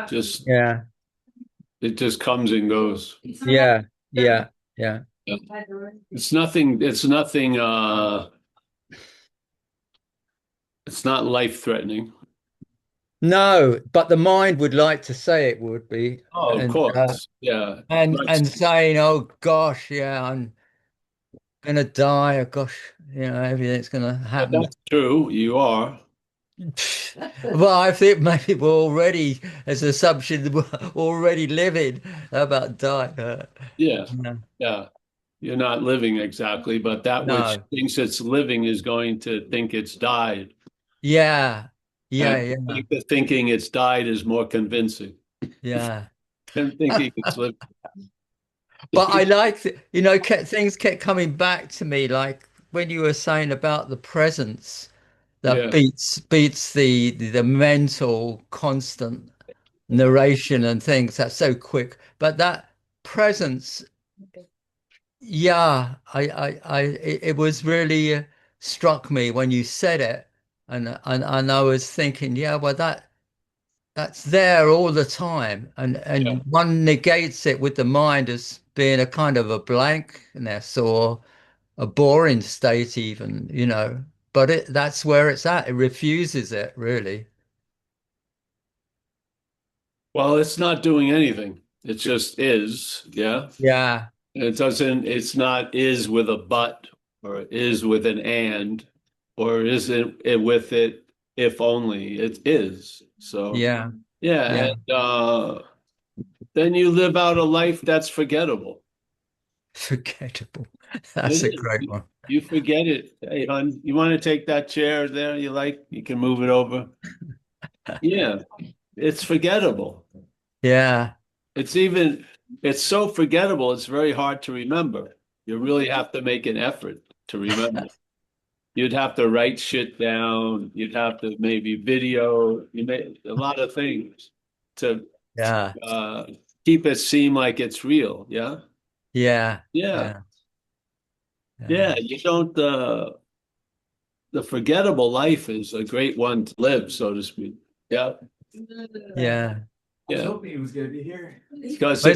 Just Yeah. it just comes and goes. Yeah. Yeah. Yeah. Yeah. It's nothing. It's not life threatening. No, but the mind would like to say it would be, Oh, of course. Yeah. But and saying, "Oh gosh, yeah, I'm gonna die. Oh gosh, everything's gonna happen." that's true. You are. Well, I think maybe we're already, as an assumption, we're already living. How about die? Yeah. No, Yeah. You're not living exactly, but that which no. thinks it's living is going to think it's died. Yeah, And yeah, I yeah, think that thinking it's died is more convincing yeah. than thinking it's living. But I like, things kept coming back to me, like when you were saying about the presence that Yeah. beats the mental constant narration and things. That's so quick. But that presence, yeah, it was really struck me when you said it, and I was thinking, yeah, well, that's there all the time, Yeah. and one negates it with the mind as being a kind of a blankness or a boring state, even, But that's where it's at. It refuses it, really. Well, it's not doing anything. It just is. Yeah. Yeah, It's not is with a but or is with an and or isn't it with it if only. It is. So, yeah, yeah. yeah. And then you live out a life that's forgettable. Forgettable. It That's a is. great one. You forget it. Hey, hon, you want to take that chair there you like? You can move it over. Yeah, it's forgettable. Yeah, It's even, it's so forgettable, it's very hard to remember. You really have to make an effort to remember. You'd have to write shit down. You'd have to maybe video. You may a lot of things to yeah, uh, keep it seem like it's real. Yeah, yeah, yeah, yeah, yeah, yeah. You don't. The forgettable life is a great one to live, so to speak. Yeah, yeah. I was yeah. Hoping he was going to be here. Because Well,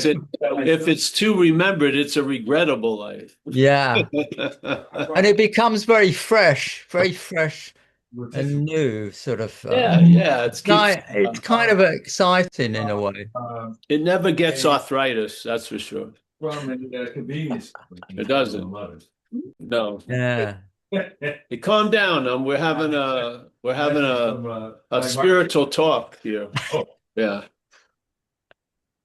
if it's too remembered, it's a regrettable life. yeah. And it becomes very fresh and new, sort of. Yeah, yeah. It keeps. It's kind of exciting in a way. It never gets arthritis. That's for sure. Convenience. It doesn't. No. Yeah, Hey, calm down. We're having a spiritual talk here. Yeah,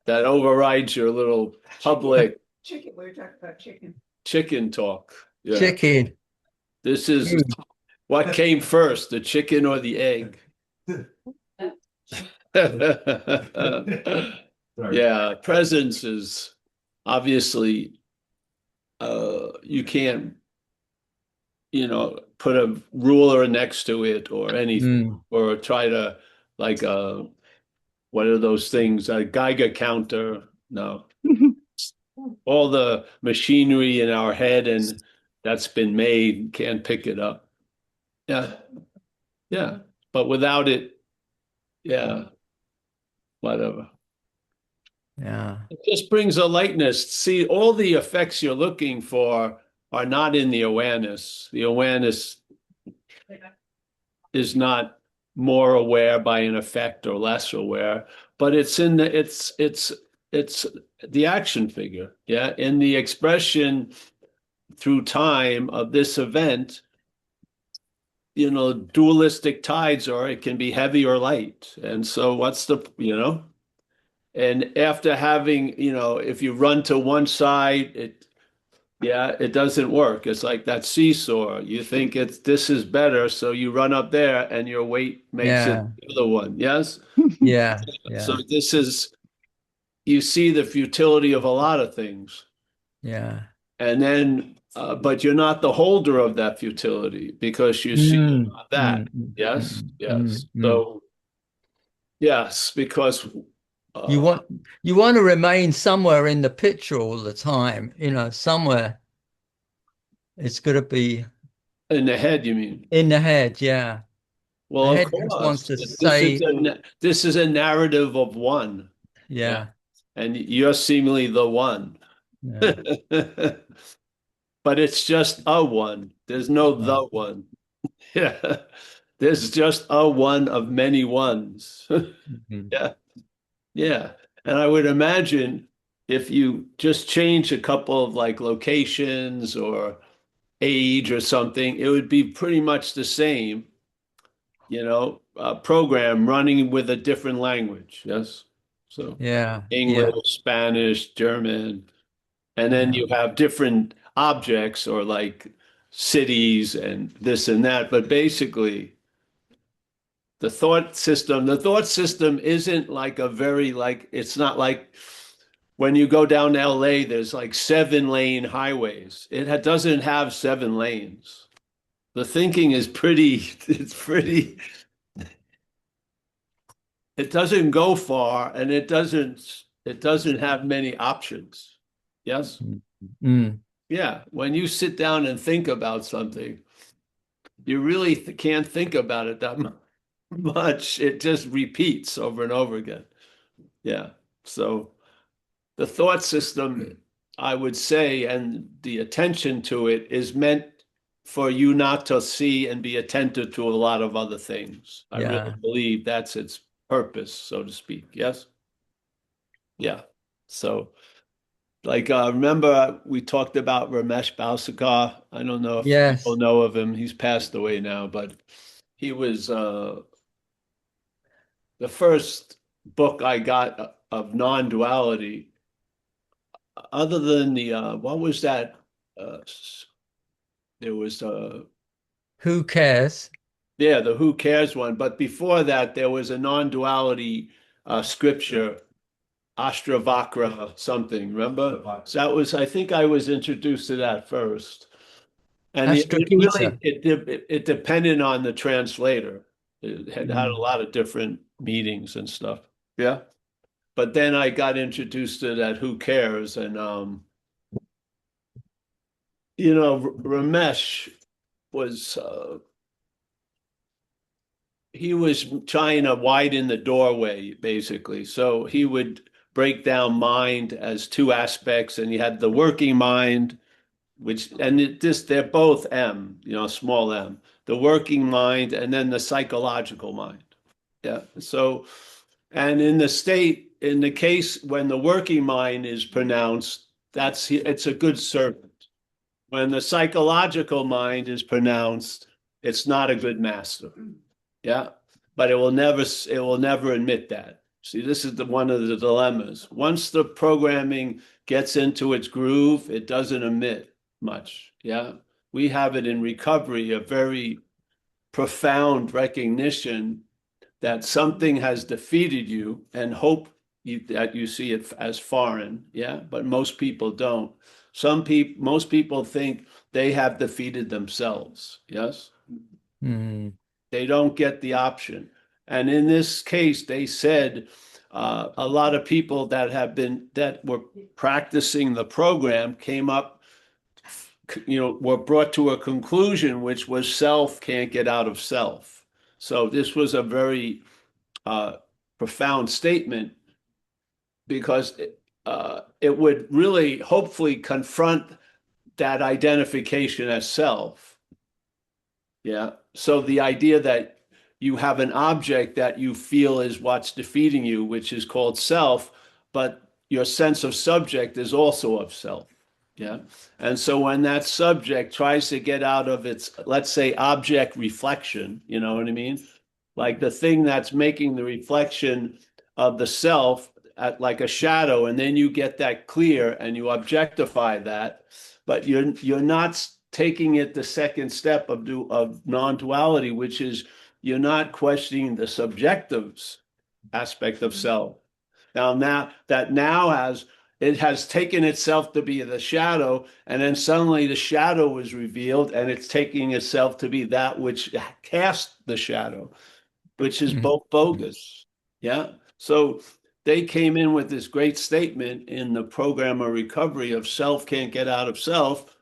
that overrides your little public Chicken, we were talking about chicken. chicken talk. Yeah, chicken. this is what came first, the chicken or the egg? Yeah, presence is obviously you can't, put a ruler next to it or anything, Mm. or try to like what are those things? A Geiger counter. No, all the machinery in our head and that's been made can't pick it up. Yeah, yeah. But without it, yeah, whatever. Yeah, It just brings a lightness. See, all the effects you're looking for are not in the awareness. The awareness is not more aware by an effect or less aware, but it's in the it's the action figure, yeah, in the expression through time of this event. Dualistic tides are it can be heavy or light, and so what's the. And after having, if you run to one side, it doesn't work. It's like that seesaw. You think this is better, so you run up there and your weight makes it yeah, the other one. Yes? yeah, So yeah, you see the futility of a lot of things. yeah. And then, but you're not the holder of that futility because you see Mm, that. mm, mm, Yes? mm, Yes. mm, mm. So, yes, because You uh, want you want to remain somewhere in the picture all the time, somewhere. It's got to be in the head, you mean? in the head. Yeah, The Well, of head just wants course, to say, this is a narrative of one. Yeah. yeah, And you're seemingly the one. yeah, But it's just a one. There's no right. the one. Yeah. There's just a one of many ones. Mhm. Yeah. Yeah. And I would imagine if you just change a couple of like locations or age or something, it would be pretty much the same, program running with a different language. Yes. So Yeah, English, yeah, Spanish, German, and then yeah, you have different objects or like cities and this and that. But basically, the thought system isn't like a very like it's not like when you go down to LA, there's like 7-lane highways. Doesn't have 7 lanes. The thinking is it doesn't go far and it doesn't have many options. Yes? mm, mm, Yeah. When you sit down and think about something, you really can't think about it that much. It just repeats over and over again. Yeah. So the thought system, I would say, and the attention to it is meant for you not to see and be attentive to a lot of other things. I really yeah, believe that's its purpose, so to speak. Yes? Yeah. So, like, remember we talked about Ramesh Balsekar? I don't know if people yes. know of him. He's passed away now, but he was the first book I got of non-duality, other than the what was that? Uh, there was Who cares? yeah, the Who Cares one, but before that there was a non-duality scripture, Ashtravakra something. Remember? So that was I think I was introduced to that first, and it really Astrogita. it depended on the translator. It had a Mm, lot of different meanings and stuff. Yeah. But then I got introduced to that Who Cares, and Ramesh was he was trying to widen the doorway basically. So he would break down mind as two aspects, and you had the working mind, which and they're both M, small m, the working mind, and then the psychological mind. Yeah. So, and in the case when the working mind is pronounced, it's a good servant. When the psychological mind is pronounced, it's not a good master. Yeah. But it will never admit that. See, this is one of the dilemmas. Once the programming gets into its groove, it doesn't emit much. Yeah. We have it in recovery, a very profound recognition that something has defeated you and hope that you see it as foreign. Yeah. But most people don't. Most people think they have defeated themselves. Yes. mm, They don't get the option. And in this case, they said a lot of people that were practicing the program came up, were brought to a conclusion, which was self can't get out of self. So this was a very uh, profound statement because it would really hopefully confront that identification as self. Yeah. So the idea that you have an object that you feel is what's defeating you, which is called self, but your sense of subject is also of self. Yeah. And so when that subject tries to get out of its, let's say, object reflection, you know what I mean? Like the thing that's making the reflection of the self at like a shadow, and then you get that clear and you objectify that, but you're not taking it the second step of non-duality, which is you're not questioning the subjective aspect of self. Now has it has taken itself to be the shadow, and then suddenly the shadow is revealed, and it's taking itself to be that which cast the shadow, which is mm, both bogus. Yeah. So they came in with this great statement in the program of recovery of self can't get out of self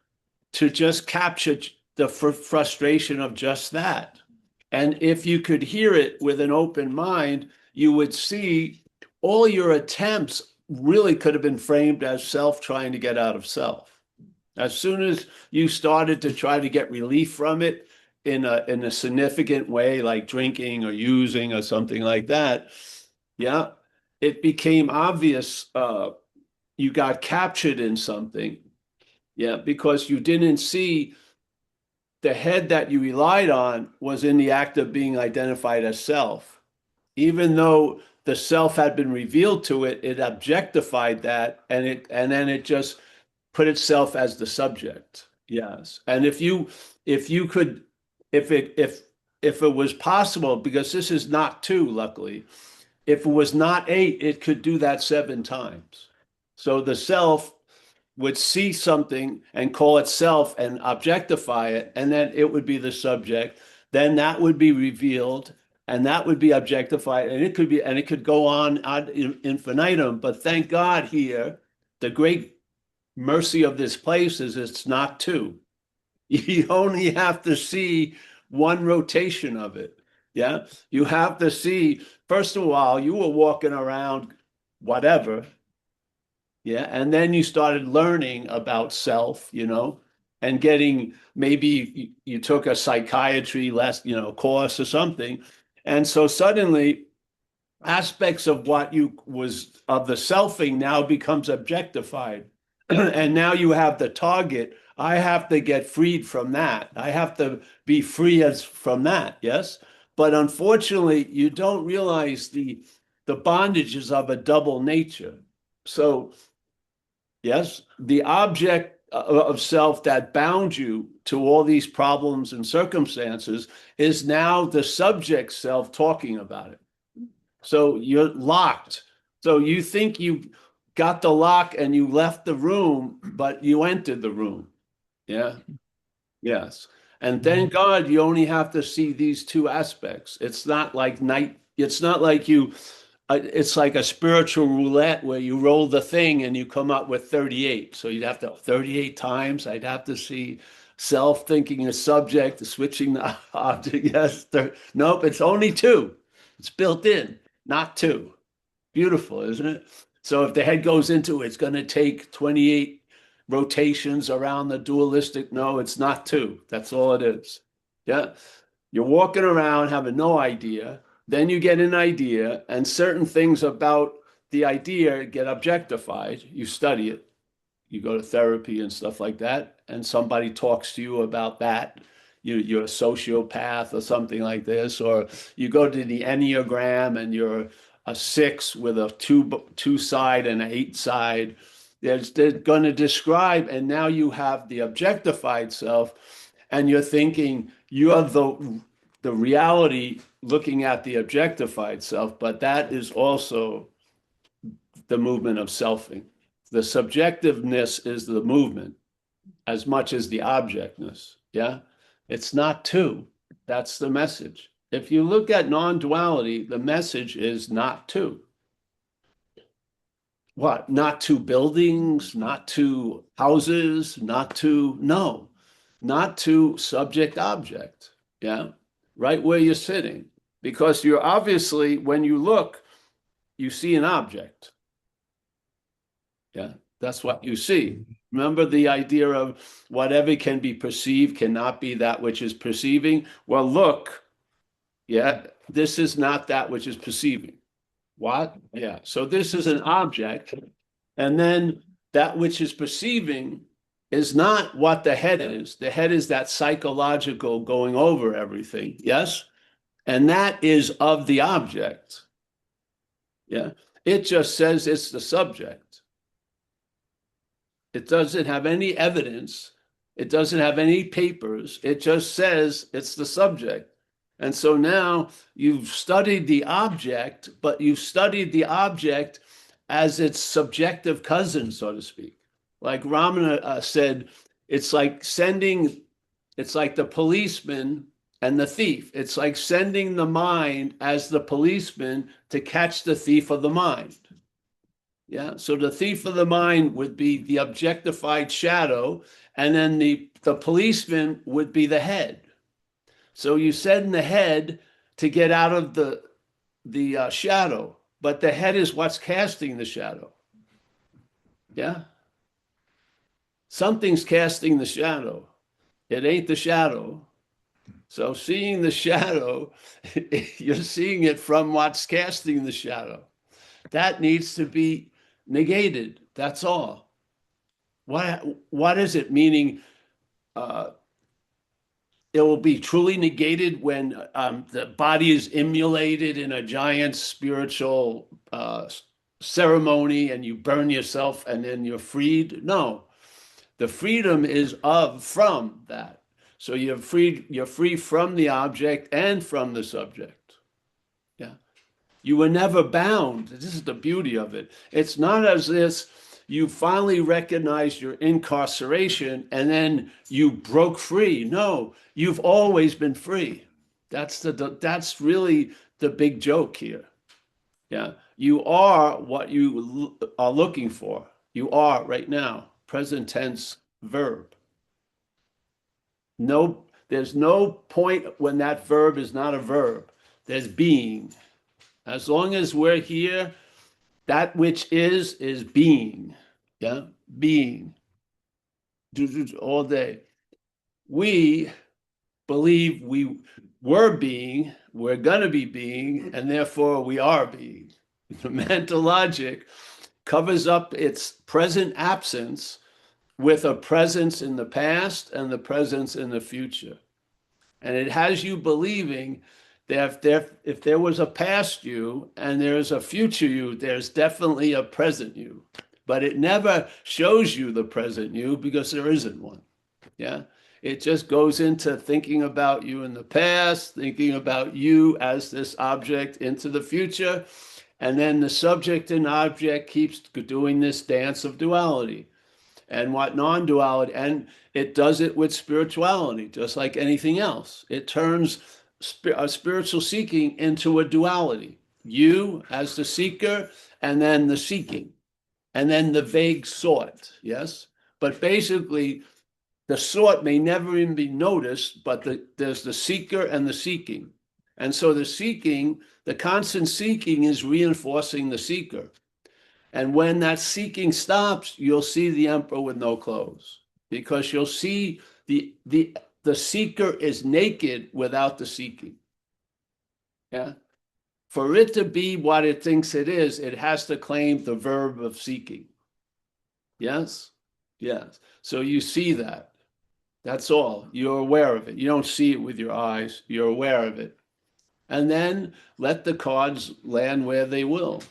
to just capture the frustration of just that. And if you could hear it with an open mind, you would see all your attempts really could have been framed as self trying to get out of self. As soon as you started to try to get relief from it in a significant way, like drinking or using or something like that, yeah, it became obvious you got captured in something, yeah, because you didn't see the head that you relied on was in the act of being identified as self. Even though the self had been revealed to it, it objectified that and then it just put itself as the subject. Yes. And if you could if it was possible, because this is not two, luckily, if it was not eight, it could do that 7 times. So the self would see something and call it self and objectify it, and then it would be the subject. Then that would be revealed, and that would be objectified, and it could go on ad infinitum. But thank God here, the great mercy of this place is it's not two. You only have to see one rotation of it. Yeah. You have to see, first of all, you were walking around whatever. Yeah. And then you started learning about self, and getting maybe you took a psychiatry course or something. And so suddenly aspects of what you was of the selfing now becomes objectified. And now you have the target. I have to get freed from that. I have to be free as from that. Yes. But unfortunately, you don't realize the bondages of a double nature. So yes, the object of self that bound you to all these problems and circumstances is now the subject self talking about it. So you're locked. So you think you got the lock and you left the room, but you entered the room. Yeah. Yes. And thank God you only have to see these two aspects. It's not like night. It's not like it's like a spiritual roulette where you roll the thing and you come up with 38. So you'd have to 38 times. I'd have to see self thinking a subject, switching the object. Yes. Nope. It's only two. It's built in, not two. Beautiful, isn't it? So if the head goes into it, it's going to take 28 rotations around the dualistic. No, it's not two. That's all it is. Yeah. You're walking around having no idea. Then you get an idea, and certain things about the idea get objectified. You study it. You go to therapy and stuff like that, and somebody talks to you about that. You're a sociopath or something like this, or you go to the Enneagram and you're a 6 with a two side and an 8 side. They're going to describe, and now you have the objectified self, and you're thinking you have the reality looking at the objectified self, but that is also the movement of selfing. The subjectiveness is the movement as much as the objectness. Yeah. It's not two. That's the message. If you look at non-duality, the message is not two. What? Not two buildings, not two houses, not two subject object. Yeah. Right where you're sitting. Because you're obviously, when you look, you see an object. Yeah. That's what you see. Remember the idea of whatever can be perceived cannot be that which is perceiving? Well, look, yeah, this is not that which is perceiving. What? Yeah. So this is an object. And then that which is perceiving is not what the head is. The head is that psychological going over everything. Yes. And that is of the object. Yeah. It just says it's the subject. It doesn't have any evidence. It doesn't have any papers. It just says it's the subject. And so now you've studied the object, but you've studied the object as its subjective cousin, so to speak. Like Ramana said, it's like the policeman and the thief. It's like sending the mind as the policeman to catch the thief of the mind. Yeah. So the thief of the mind would be the objectified shadow, and then the policeman would be the head. So you set in the head to get out of the shadow, but the head is what's casting the shadow. Yeah, something's casting the shadow. It ain't the shadow. So seeing the shadow, you're seeing it from what's casting the shadow. That needs to be negated. That's all. What is it? Meaning, uh, it will be truly negated when the body is immolated in a giant spiritual ceremony and you burn yourself and then you're freed. No, the freedom is from that. So you're free from the object and from the subject. Yeah. You were never bound. This is the beauty of it. It's not as if you finally recognized your incarceration and then you broke free. No, you've always been free. That's really the big joke here. Yeah. You are what you are looking for. You are right now. Present tense verb. No, there's no point when that verb is not a verb. There's being. As long as we're here, that which is being. Yeah, being all day. We believe we were being, we're gonna be being, and therefore we are being. The mental logic covers up its present absence with a presence in the past and the presence in the future. And it has you believing that if there was a past you and there's a future you, there's definitely a present you. But it never shows you the present you because there isn't one. Yeah. It just goes into thinking about you in the past, thinking about you as this object into the future. And then the subject and object keeps doing this dance of duality and what non-duality, and it does it with spirituality just like anything else. It turns a spiritual seeking into a duality, you as the seeker and then the seeking and then the vague sought. Yes, but basically the sought may never even be noticed, but there's the seeker and the seeking, and so the seeking, the constant seeking, is reinforcing the seeker. And when that seeking stops, you'll see the emperor with no clothes because you'll see the seeker is naked without the seeking. Yeah. For it to be what it thinks it has to claim the verb of seeking. Yes? Yes. So you see that. That's all. You're aware of it. You don't see it with your eyes. You're aware of it. And then let the cards land where they will.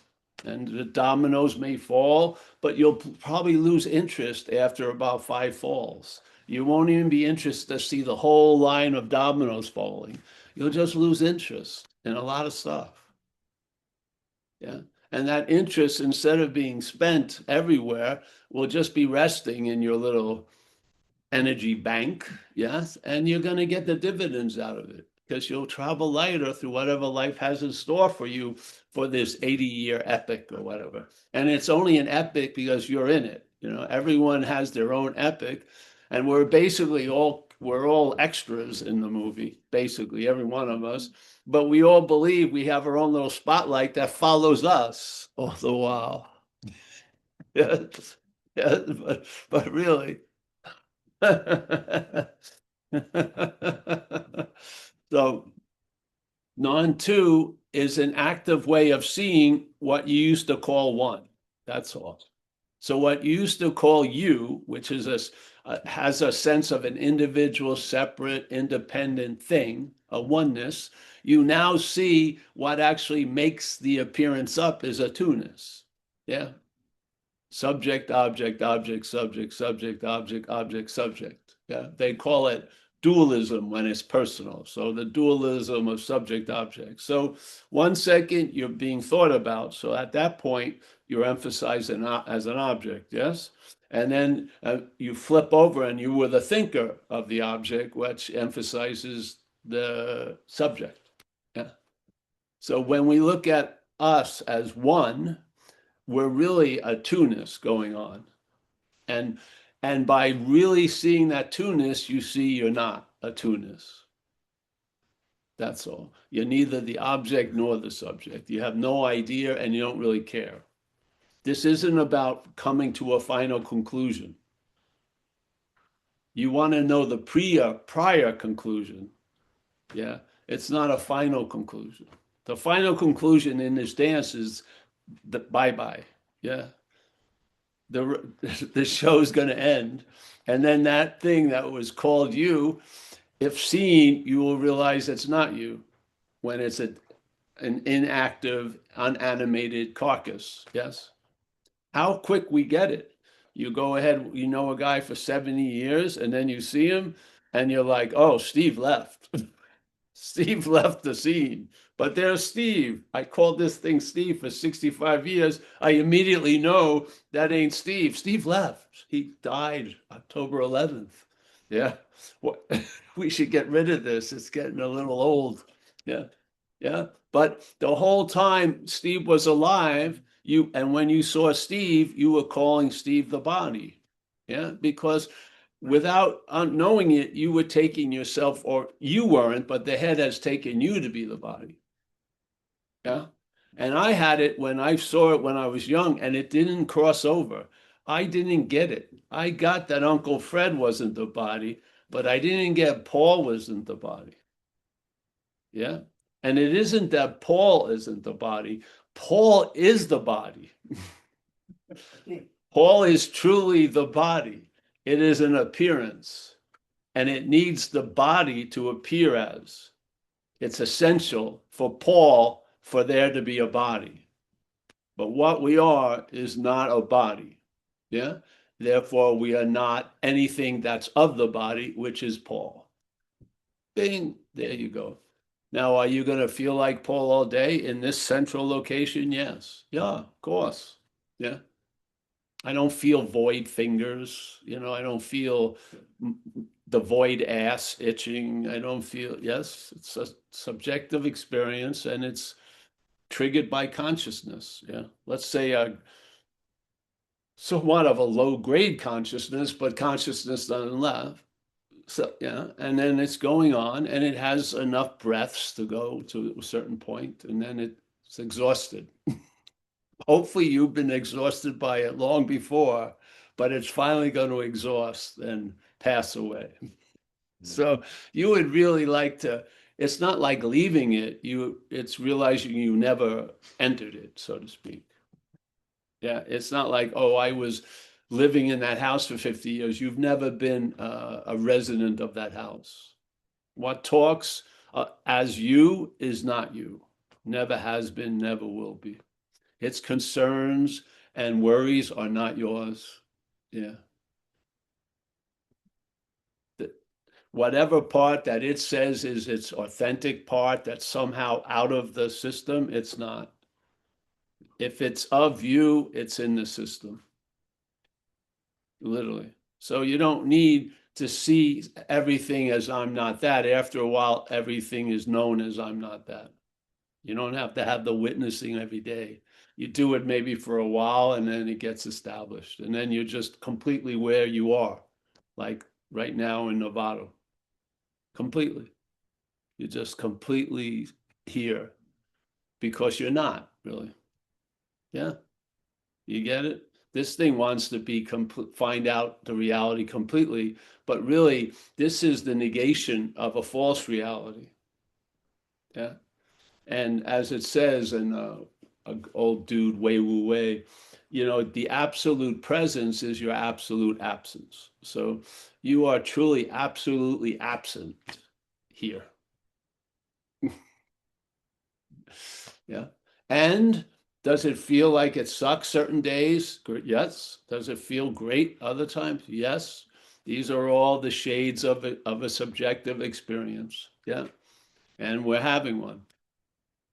And the dominoes may fall, but you'll probably lose interest after about 5 falls. You won't even be interested to see the whole line of dominoes falling. You'll just lose interest in a lot of stuff. Yeah. And that interest, instead of being spent everywhere, will just be resting in your little energy bank. Yes. And you're going to get the dividends out of it because you'll travel lighter through whatever life has in store for you for this 80-year epic or whatever. And it's only an epic because you're in it. Everyone has their own epic, and we're all extras in the movie, basically, every one of us. But we all believe we have our own little spotlight that follows us all the while. Yes, yes, but really. So non-two is an active way of seeing what you used to call one. That's all. So what you used to call you, which is has a sense of an individual, separate, independent thing, a oneness, you now see what actually makes the appearance up is a two-ness. Yeah. Subject, object, object, subject, subject, object, object, subject. Yeah. They call it dualism when it's personal. So the dualism of subject object. So 1 second you're being thought about. So at that point, you're emphasized as an object, yes? And then you flip over and you were the thinker of the object, which emphasizes the subject. Yeah. So when we look at us as one, we're really a two-ness going on. And by really seeing that two-ness, you see you're not a two-ness. That's all. You're neither the object nor the subject. You have no idea and you don't really care. This isn't about coming to a final conclusion. You want to know the prior conclusion. Yeah. It's not a final conclusion. The final conclusion in this dance is the bye-bye. Yeah. The the show's going to end. And then that thing that was called you, if seen, you will realize it's not you when it's an inactive, unanimated carcass. Yes. How quick we get it. You go ahead, you know a guy for 70 years, and then you see him, and you're like, oh, Steve left. Steve left the scene, but there's Steve. I called this thing Steve for 65 years. I immediately know that ain't Steve. Steve left. He died October 11th. Yeah. What, we should get rid of this. It's getting a little old. Yeah. Yeah. But the whole time Steve was alive, and when you saw Steve, you were calling Steve the body. Yeah. Because without knowing it, you were taking yourself, or you weren't, but the head has taken you to be the body. Yeah. And I had it when I saw it when I was young, and it didn't cross over. I didn't get it. I got that Uncle Fred wasn't the body, but I didn't get Paul wasn't the body. Yeah. And it isn't that Paul isn't the body. Paul is the body. Paul is truly the body. It is an appearance, and it needs the body to appear as. It's essential for Paul for there to be a body. But what we are is not a body. Yeah. Therefore, we are not anything that's of the body, which is Paul. Bing. There you go. Now, are you going to feel like Paul all day in this central location? Yes. Yeah, of course. Yeah. I don't feel void fingers. I don't feel the void ass itching. I don't feel, yes, it's a subjective experience and it's triggered by consciousness. Yeah. Let's say somewhat of a low grade consciousness, but consciousness nonetheless. So, yeah. And then it's going on and it has enough breaths to go to a certain point and then it's exhausted. Hopefully you've been exhausted by it long before, but it's finally going to exhaust and pass away. So you would really like to, it's not like leaving it, it's realizing you never entered it, so to speak. Yeah, it's not like, oh, I was living in that house for 50 years. You've never been a resident of that house. What talks as you is not you. Never has been, never will be. Its concerns and worries are not yours. Yeah. Whatever part that it says is its authentic part that's somehow out of the system, it's not. If it's of you, it's in the system. Literally. So you don't need to see everything as I'm not that. After a while, everything is known as I'm not that. You don't have to have the witnessing every day. You do it maybe for a while and then it gets established. And then you're just completely where you are, like right now in Nevada. Completely. You're just completely here because you're not really. Yeah. You get it? This thing wants to be find out the reality completely, but really, this is the negation of a false reality. Yeah. And as it says in an old dude, Wei Wu Wei, the absolute presence is your absolute absence. So you are truly absolutely absent here. Yeah. And does it feel like it sucks certain days? Yes. Does it feel great other times? Yes. These are all the shades of a subjective experience. Yeah. And we're having one.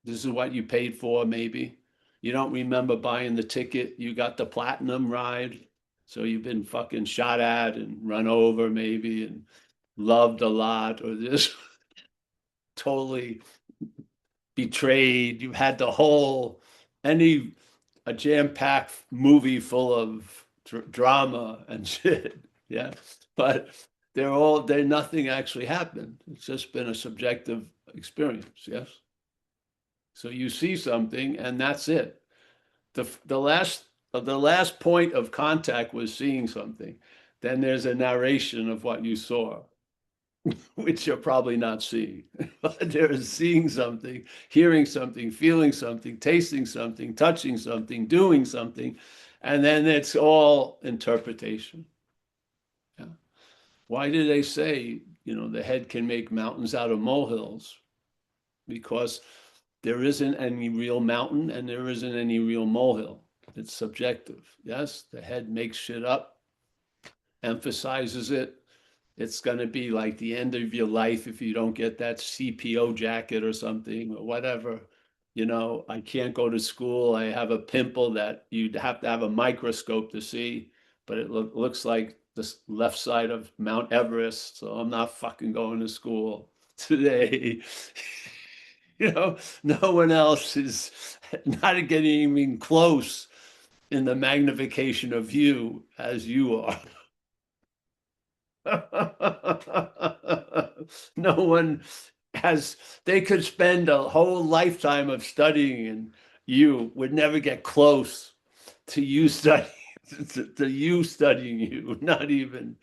This is what you paid for, maybe. You don't remember buying the ticket. You got the platinum ride. So you've been fucking shot at and run over, maybe, and loved a lot, or just totally betrayed. You've had the whole, a jam-packed movie full of drama and shit. Yeah. But they're nothing actually happened. It's just been a subjective experience, yes? So you see something and that's it. The last point of contact was seeing something. Then there's a narration of what you saw, which you're probably not seeing. But there is seeing something, hearing something, feeling something, tasting something, touching something, doing something, and then it's all interpretation. Yeah. Why do they say, the head can make mountains out of molehills? Because there isn't any real mountain and there isn't any real molehill. It's subjective. Yes, the head makes shit up, emphasizes it. It's going to be like the end of your life if you don't get that CPO jacket or something or whatever. I can't go to school. I have a pimple that you'd have to have a microscope to see, but it looks like the left side of Mount Everest. So I'm not fucking going to school today. No one else is not getting even close in the magnification of you as you are. No one has, they could spend a whole lifetime of studying and you would never get close to you studying. To you studying you, not even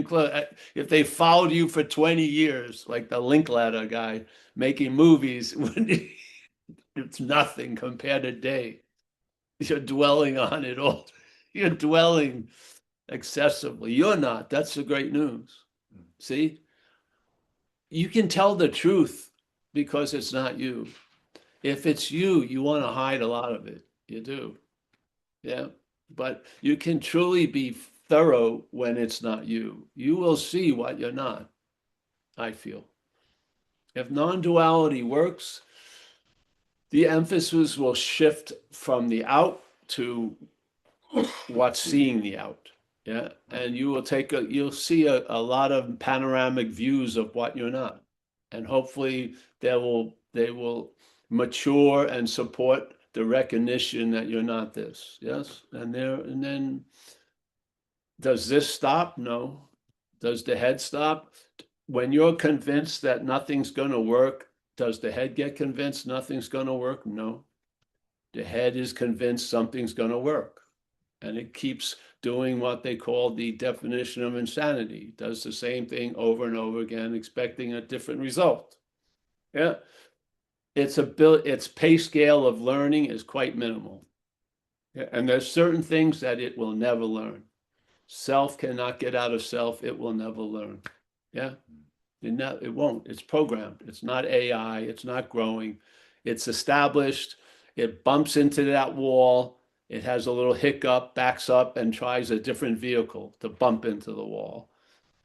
close. If they followed you for 20 years, like the Linklater guy making movies, it's nothing compared to day. You're dwelling on it all. You're dwelling excessively. You're not. That's the great news. See, you can tell the truth because it's not you. If it's you, you want to hide a lot of it. You do. Yeah. But you can truly be thorough when it's not you. You will see what you're not, I feel. If non-duality works, the emphasis will shift from the out to what's seeing the out. Yeah. And you'll see a lot of panoramic views of what you're not. And hopefully they will mature and support the recognition that you're not this. Yes. And then does this stop? No. Does the head stop? When you're convinced that nothing's going to work, does the head get convinced nothing's going to work? No. The head is convinced something's going to work. And it keeps doing what they call the definition of insanity. It does the same thing over and over again, expecting a different result. Yeah. Its pay scale of learning is quite minimal. Yeah. And there's certain things that it will never learn. Self cannot get out of self. It will never learn. Yeah. It won't. It's programmed. It's not AI. It's not growing. It's established. It bumps into that wall. It has a little hiccup, backs up, and tries a different vehicle to bump into the wall.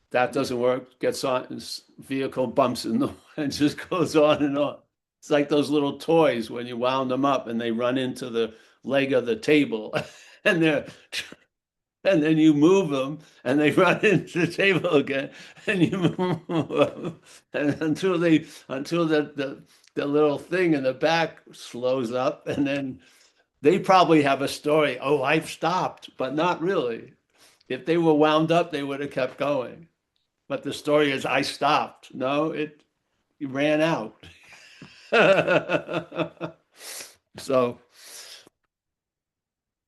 That doesn't work. Gets on his vehicle, bumps in the and just goes on and on. It's like those little toys when you wound them up and they run into the leg of the table, and they're and then you move them and they run into the table again and you move them and until the little thing in the back slows up and then they probably have a story. Oh, I've stopped, but not really. If they were wound up, they would have kept going. But the story is I stopped. No, it ran out. So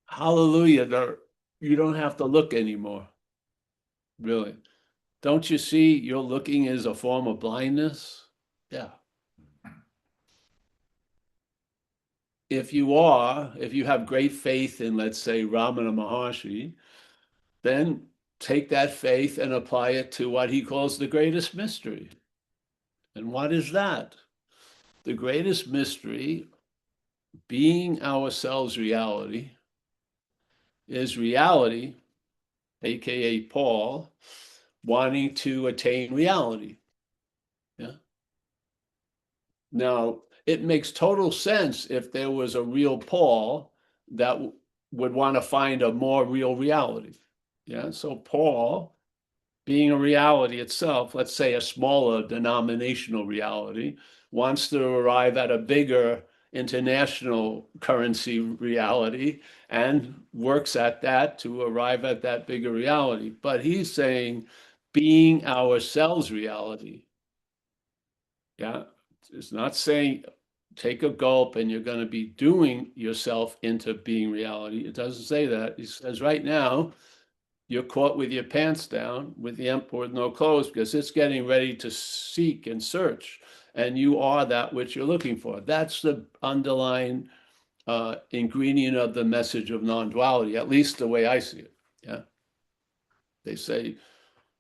hallelujah, you don't have to look anymore. Really. Don't you see your looking is a form of blindness? Yeah. If you have great faith in, let's say, Ramana Maharshi, then take that faith and apply it to what he calls the greatest mystery. And what is that? The greatest mystery, being ourselves reality, is reality, aka Paul, wanting to attain reality. Yeah. Now, it makes total sense if there was a real Paul that would want to find a more real reality. Yeah. So Paul, being a reality itself, let's say a smaller denominational reality, wants to arrive at a bigger international currency reality and works at that to arrive at that bigger reality. But he's saying being ourselves reality. Yeah. It's not saying take a gulp and you're going to be doing yourself into being reality. It doesn't say that. It says right now, you're caught with your pants down, with the emperor with no clothes, because it's getting ready to seek and search. And you are that which you're looking for. That's the underlying ingredient of the message of non-duality, at least the way I see it. Yeah. They say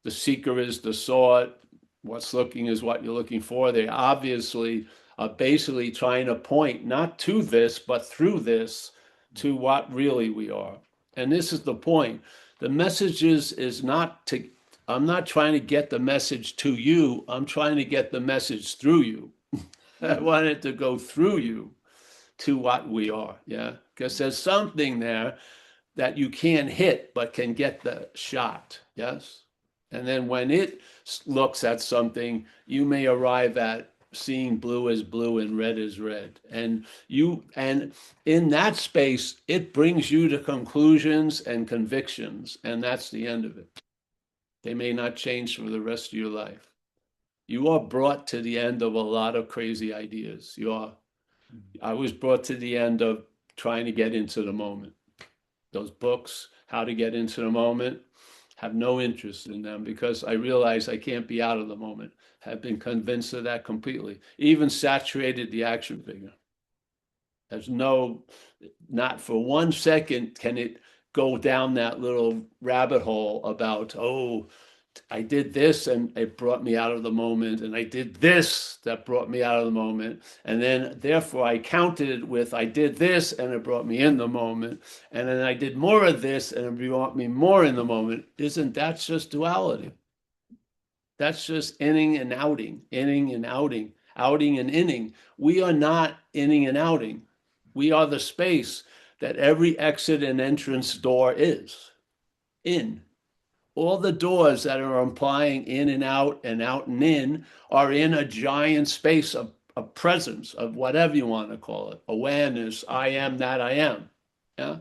the seeker is the sought. What's looking is what you're looking for. They obviously are basically trying to point not to this, but through this to what really we are. And this is the point. The message is not to, I'm not trying to get the message to you. I'm trying to get the message through you. I want it to go through you to what we are. Yeah. Because there's something there that you can't hit, but can get the shot. Yes. And then when it looks at something, you may arrive at seeing blue as blue and red as red. And in that space, it brings you to conclusions and convictions, and that's the end of it. They may not change for the rest of your life. You are brought to the end of a lot of crazy ideas. You are. I was brought to the end of trying to get into the moment. Those books, How to Get into the Moment, have no interest in them because I realize I can't be out of the moment. Have been convinced of that completely. Even saturated the action figure. There's not for 1 second can it go down that little rabbit hole about, oh, I did this and it brought me out of the moment, and I did this that brought me out of the moment, and then therefore I counted it with I did this and it brought me in the moment, and then I did more of this and it brought me more in the moment. Isn't that just duality? That's just inning and outing, outing and inning. We are not inning and outing. We are the space that every exit and entrance door is in. All the doors that are implying in and out and in are in a giant space of presence, of whatever you want to call it, awareness, I am that I am. Yeah.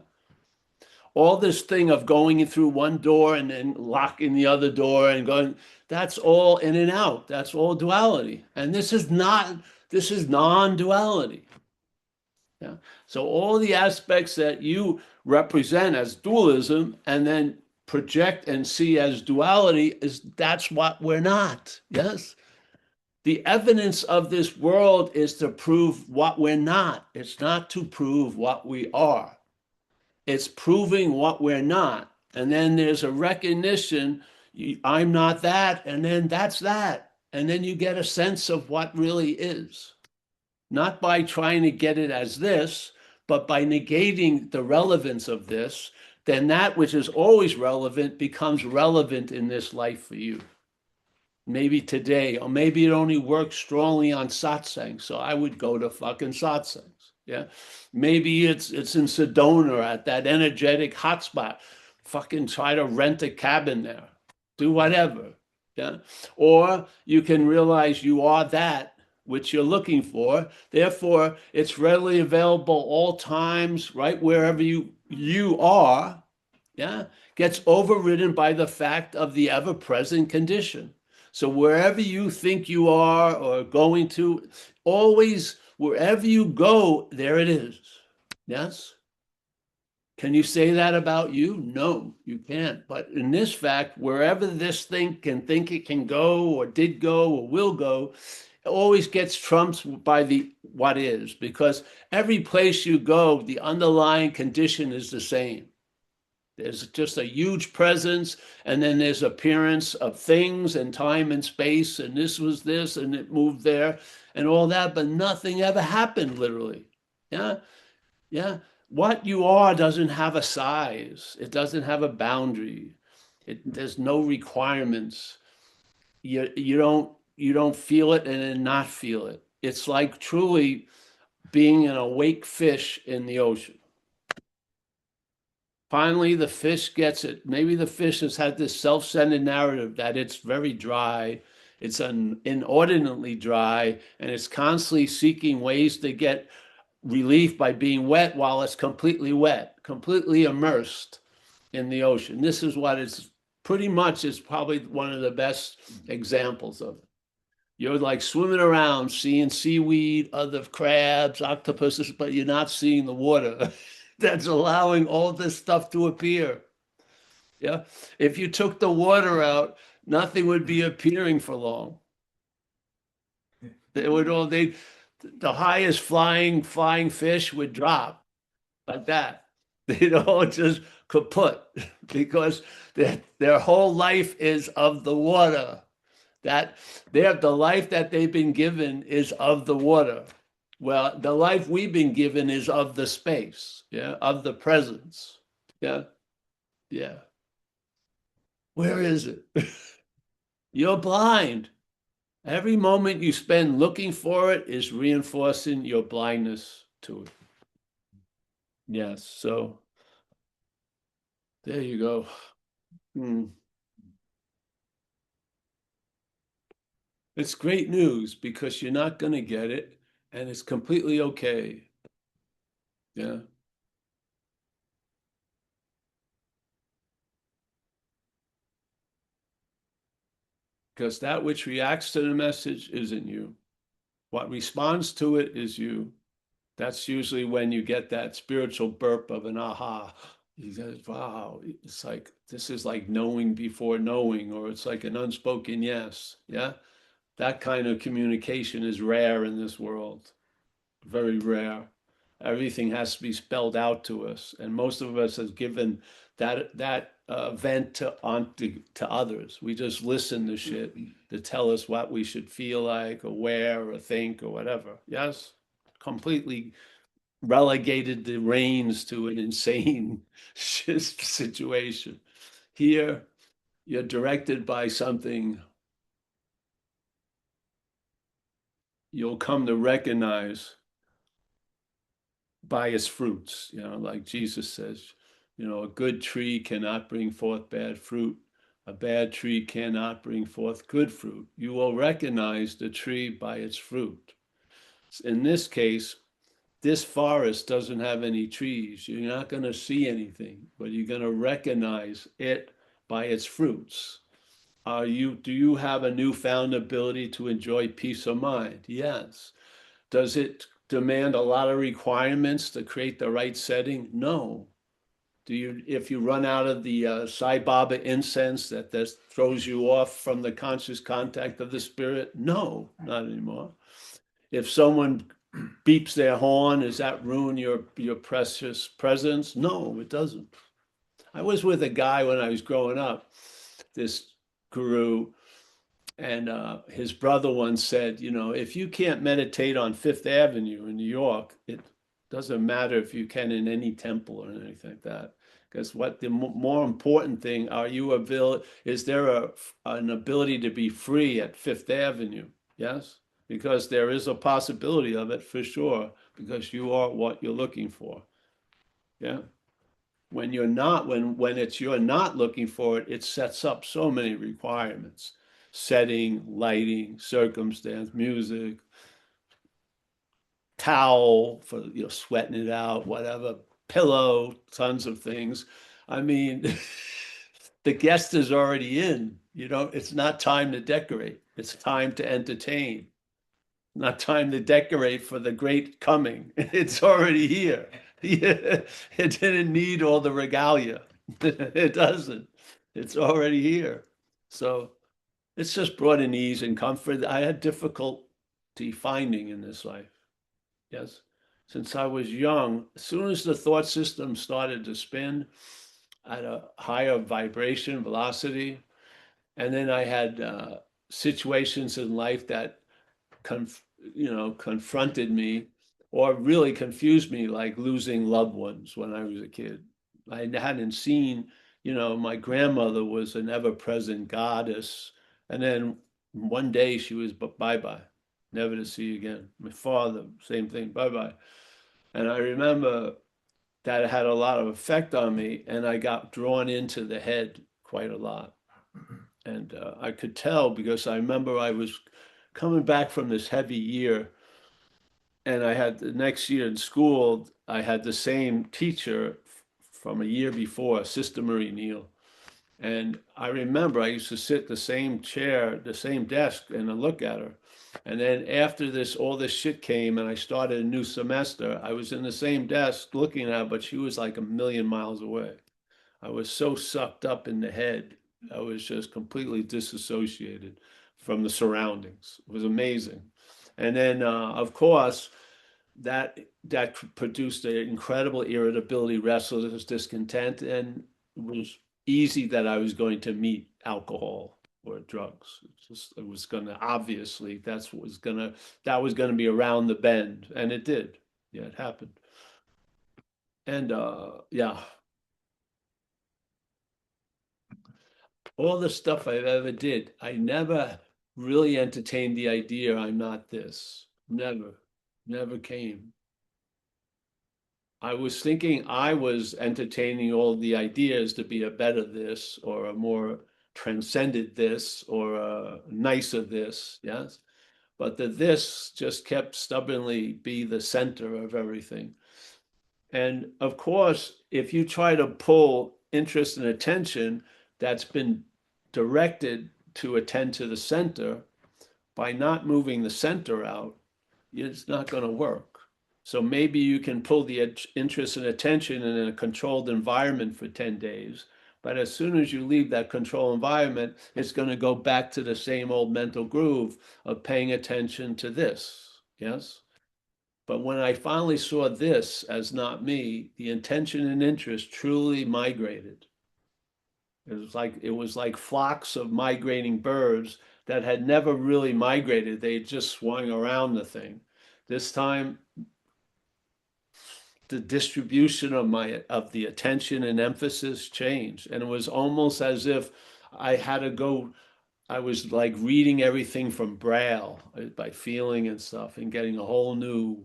All this thing of going through one door and then locking the other door and going, that's all in and out. That's all duality. And this is non-duality. Yeah. So all the aspects that you represent as dualism and then project and see as duality that's what we're not. Yes. The evidence of this world is to prove what we're not. It's not to prove what we are. It's proving what we're not. And then there's a recognition, I'm not that, and then that's that. And then you get a sense of what really is. Not by trying to get it as this, but by negating the relevance of this, then that which is always relevant becomes relevant in this life for you. Maybe today, or maybe it only works strongly on satsang, so I would go to fucking satsangs. Yeah, maybe it's in Sedona at that energetic hotspot. Fucking try to rent a cabin there. Do whatever. Yeah, or you can realize you are that which you're looking for. Therefore, it's readily available all times, right wherever you are. Yeah, gets overridden by the fact of the ever-present condition. So wherever you think you are or going to, always wherever you go, there it is. Yes? Can you say that about you? No, you can't. But in this fact, wherever this thing can think it can go or did go or will go, it always gets trumped by the what is, because every place you go, the underlying condition is the same. There's just a huge presence, and then there's appearance of things and time and space, and this was this, and it moved there, and all that, but nothing ever happened, literally. Yeah, yeah. What you are doesn't have a size. It doesn't have a boundary. There's no requirements. You don't feel it and then not feel it. It's like truly being an awake fish in the ocean. Finally, the fish gets it. Maybe the fish has had this self-centered narrative that it's very dry, it's inordinately dry, and it's constantly seeking ways to get relief by being wet while it's completely wet, completely immersed in the ocean. This is what it's pretty much is probably one of the best examples of it. You're like swimming around, seeing seaweed, other crabs, octopuses, but you're not seeing the water that's allowing all this stuff to appear. Yeah. If you took the water out, nothing would be appearing for long. The highest flying fish would drop like that. They'd all just kaput because their whole life is of the water. That the life that they've been given is of the water. Well, the life we've been given is of the space, yeah, of the presence. Yeah, yeah. Where is it? You're blind. Every moment you spend looking for it is reinforcing your blindness to it. Yes, so there you go. Hmm. It's great news because you're not going to get it and it's completely okay. Yeah. Because that which reacts to the message isn't you. What responds to it is you. That's usually when you get that spiritual burp of an aha. You go, wow, it's like this is like knowing before knowing, or it's like an unspoken yes. Yeah. That kind of communication is rare in this world. Very rare. Everything has to be spelled out to us, and most of us have given that vent to others. We just listen to shit to tell us what we should feel like, or where, or think, or whatever. Yes, completely relegated the reins to an insane situation. Here, you're directed by something you'll come to recognize by its fruits. Like Jesus says, a good tree cannot bring forth bad fruit. A bad tree cannot bring forth good fruit. You will recognize the tree by its fruit. In this case, this forest doesn't have any trees. You're not going to see anything, but you're going to recognize it by its fruits. Do you have a newfound ability to enjoy peace of mind? Yes. Does it demand a lot of requirements to create the right setting? No. If you run out of the Sai Baba incense that throws you off from the conscious contact of the spirit? No, not anymore. If someone beeps their horn, does that ruin your precious presence? No, it doesn't. I was with a guy when I was growing up, this guru, and his brother once said, if you can't meditate on Fifth Avenue in New York, it doesn't matter if you can in any temple or anything like that. Because what the more important thing, is there an ability to be free at Fifth Avenue? Yes, because there is a possibility of it for sure, because you are what you're looking for. Yeah. When you're not, when it's you're not looking for it, it sets up so many requirements: setting, lighting, circumstance, music, towel for sweating it out, whatever, pillow, tons of things. I mean, the guest is already in. It's not time to decorate. It's time to entertain. Not time to decorate for the great coming. It's already here. Yeah, it didn't need all the regalia. It doesn't. It's already here. So it's just brought in ease and comfort I had difficulty finding in this life. Yes. Since I was young, as soon as the thought system started to spin at a higher vibration, velocity, and then I had situations in life that confronted me or really confused me, like losing loved ones when I was a kid. I hadn't seen, my grandmother was an ever-present goddess, and then one day she was bye-bye, never to see again. My father, same thing, bye-bye. And I remember that it had a lot of effect on me, and I got drawn into the head quite a lot. And I could tell because I remember I was coming back from this heavy year, and I had the next year in school, I had the same teacher from a year before, Sister Marie Neal. And I remember I used to sit the same chair, the same desk, and I look at her. And then after this, all this shit came, and I started a new semester. I was in the same desk looking at her, but she was like a million miles away. I was so sucked up in the head. I was just completely disassociated from the surroundings. It was amazing. And then, of course, that produced an incredible irritability, restlessness, discontent, and it was easy that I was going to meet alcohol or drugs. It was going to obviously that was going to be around the bend, and it did. Yeah, it happened. And yeah, all the stuff I've ever did, I never really entertained the idea I'm not this. Never, never came. I was thinking I was entertaining all the ideas to be a better this or a more transcended this or a nicer this, yes. But the this just kept stubbornly be the center of everything. And of course, if you try to pull interest and attention that's been directed to attend to the center by not moving the center out, it's not going to work. So maybe you can pull the interest and attention in a controlled environment for 10 days. But as soon as you leave that control environment, it's going to go back to the same old mental groove of paying attention to this. Yes. But when I finally saw this as not me, the intention and interest truly migrated. It was like flocks of migrating birds that had never really migrated. They just swung around the thing. This time the distribution of the attention and emphasis changed. And it was almost as if I had to go, I was like reading everything from Braille by feeling and stuff and getting a whole new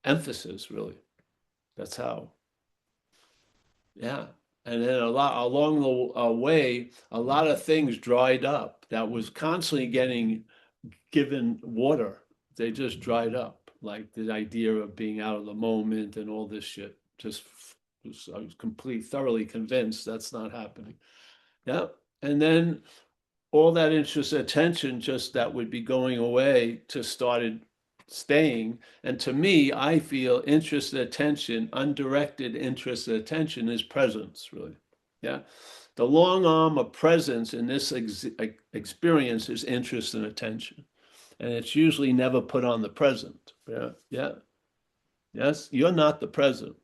emphasis, really. That's how. Yeah. And then a lot along the way, a lot of things dried up that was constantly getting given water. They just dried up. Like the idea of being out of the moment and all this shit. I was thoroughly convinced that's not happening. Yeah. And then all that interest attention just that would be going away just started staying. And to me, I feel interest attention, undirected interest attention is presence, really. Yeah. The long arm of presence in this experience is interest and attention. And it's usually never put on the present. Yeah. Yeah. Yes. You're not the present.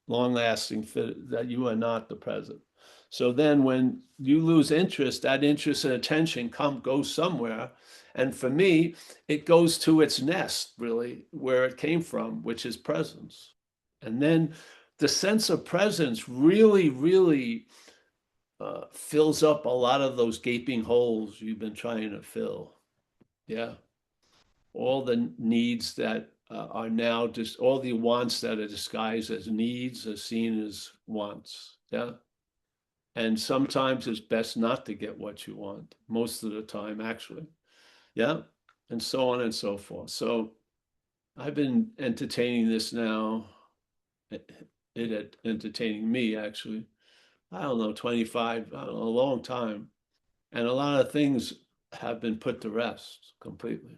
Long lasting that you are not the present. So then when you lose interest, that interest and attention goes somewhere. And for me, it goes to its nest, really, where it came from, which is presence. And then the sense of presence really, really fills up a lot of those gaping holes you've been trying to fill. Yeah. All the needs that are now just all the wants that are disguised as needs are seen as wants. Yeah. And sometimes it's best not to get what you want, most of the time, actually. Yeah. And so on and so forth. So I've been entertaining this now, it entertaining me, actually. I don't know, 25, I don't know, a long time. And a lot of things have been put to rest completely.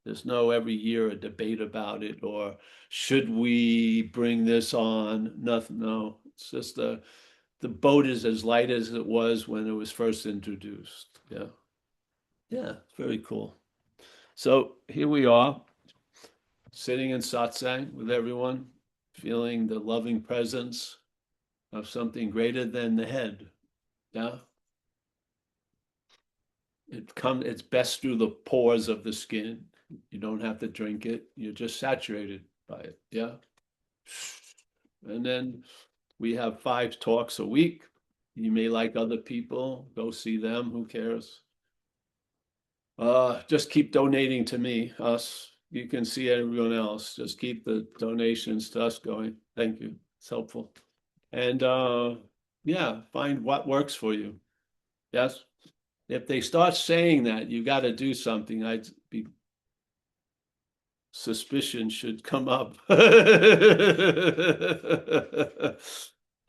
There's no every year a debate about it or should we bring this on? Nothing, no. It's just the boat is as light as it was when it was first introduced. Yeah. Yeah, very cool. So here we are, sitting in satsang with everyone, feeling the loving presence of something greater than the head. Yeah. It's best through the pores of the skin. You don't have to drink it. You're just saturated by it. Yeah. And then we have 5 talks a week. You may like other people, go see them, who cares? Just keep donating to me, us. You can see everyone else. Just keep the donations to us going. Thank you. It's helpful. And yeah, find what works for you. Yes. If they start saying that you got to do something, I'd be suspicion should come up.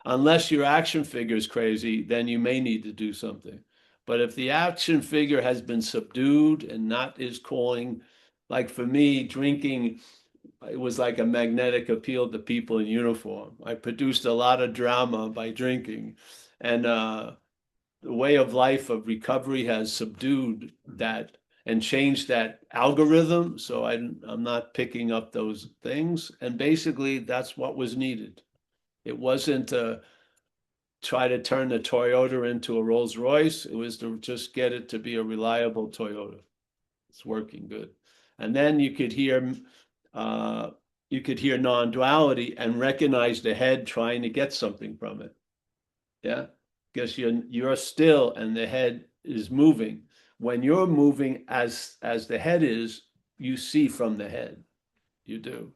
Unless your action figure is crazy, then you may need to do something. But if the action figure has been subdued and not is calling, like for me, drinking, it was like a magnetic appeal to people in uniform. I produced a lot of drama by drinking. And the way of life of recovery has subdued that and changed that algorithm. So I'm not picking up those things. And basically, that's what was needed. It wasn't try to turn the Toyota into a Rolls Royce. It was to just get it to be a reliable Toyota. It's working good. And then uh, you could hear non-duality and recognize the head trying to get something from it. Yeah, because you're still and the head is moving. When you're moving as the head is, you see from the head. You do.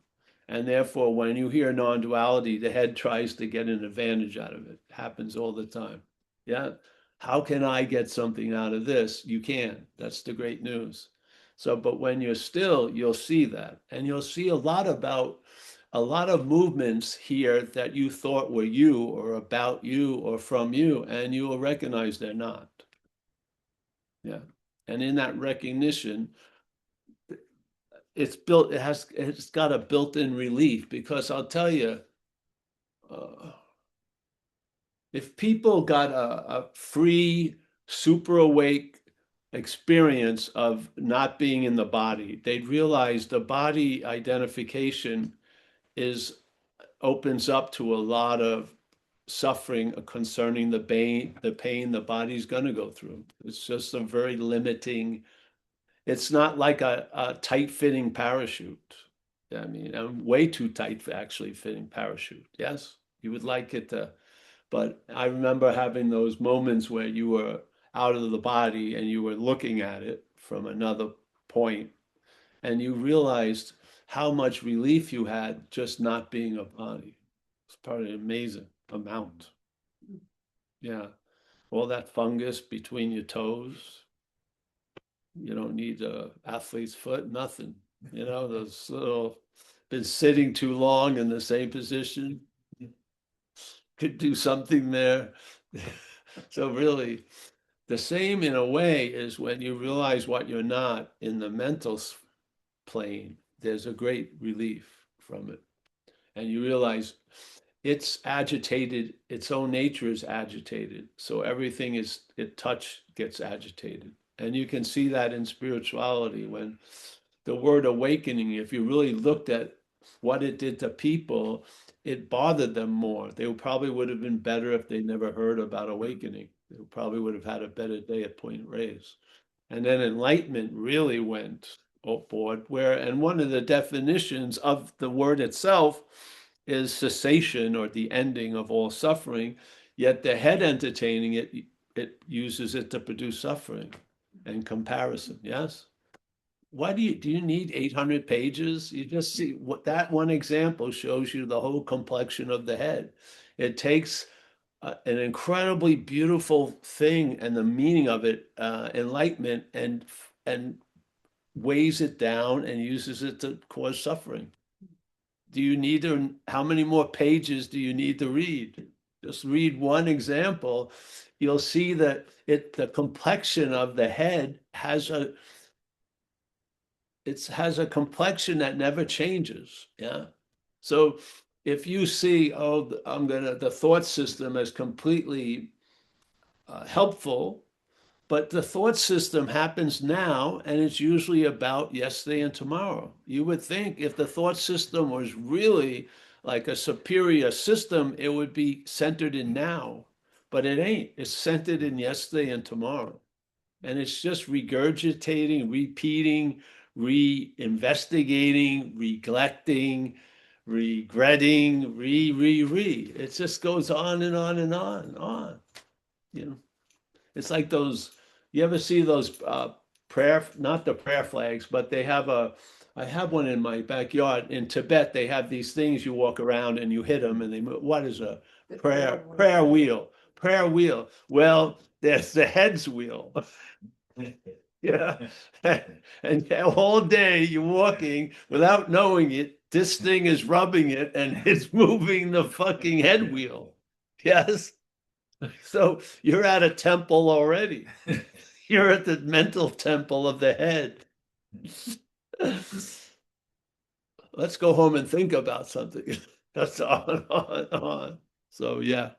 And therefore, when you hear non-duality, the head tries to get an advantage out of it. It happens all the time. Yeah. How can I get something out of this? You can. That's the great news. So, but when you're still, you'll see that. And you'll see a lot of movements here that you thought were you or about you or from you, and you will recognize they're not. Yeah. And in that recognition, it's got a built-in relief because I'll tell you, uh, if people got a free super awake experience of not being in the body, they'd realize the body identification is opens up to a lot of suffering concerning the pain the body's going to go through. It's just a very limiting. It's not like a tight fitting parachute. I mean, I'm way too tight for actually fitting parachute. Yes, you would like it to, but I remember having those moments where you were out of the body and you were looking at it from another point, and you realized how much relief you had just not being a body. It's probably an amazing amount. Yeah. All that fungus between your toes. You don't need a athlete's foot, nothing. You know, those little been sitting too long in the same position. Could do something there. So really, the same in a way is when you realize what you're not in the mental plane, there's a great relief from it. And you realize it's agitated, its own nature is agitated. So everything is it touch gets agitated. And you can see that in spirituality when the word awakening, if you really looked at what it did to people, it bothered them more. They probably would have been better if they never heard about awakening. They probably would have had a better day at Point Reyes. And then enlightenment really went overboard, where, and one of the definitions of the word itself is cessation or the ending of all suffering, yet the head entertaining it, it uses it to produce suffering and comparison. Yes? Why do you need 800 pages? You just see what that one example shows you the whole complexion of the head. It takes an incredibly beautiful thing and the meaning of it, enlightenment, and weighs it down and uses it to cause suffering. Do you need to, how many more pages do you need to read? Just read one example. You'll see that the complexion of the head has a complexion that never changes. Yeah. So if you see, oh, the thought system as completely helpful, but the thought system happens now, and it's usually about yesterday and tomorrow. You would think if the thought system was really like a superior system, it would be centered in now, but it ain't. It's centered in yesterday and tomorrow. And it's just regurgitating, repeating, re-investigating, neglecting, regretting, re. It just goes on and on and on and on. You know, it's like those, you ever see those prayer, not the prayer flags, but I have one in my backyard. In Tibet, they have these things you walk around and you hit them and they move. What is a prayer wheel? Prayer wheel. Well, there's the head's wheel. Yeah. And all day you're walking without knowing it. This thing is rubbing it and it's moving the fucking head wheel. Yes. So you're at a temple already. You're at the mental temple of the head. Let's go home and think about something. That's on. So yeah.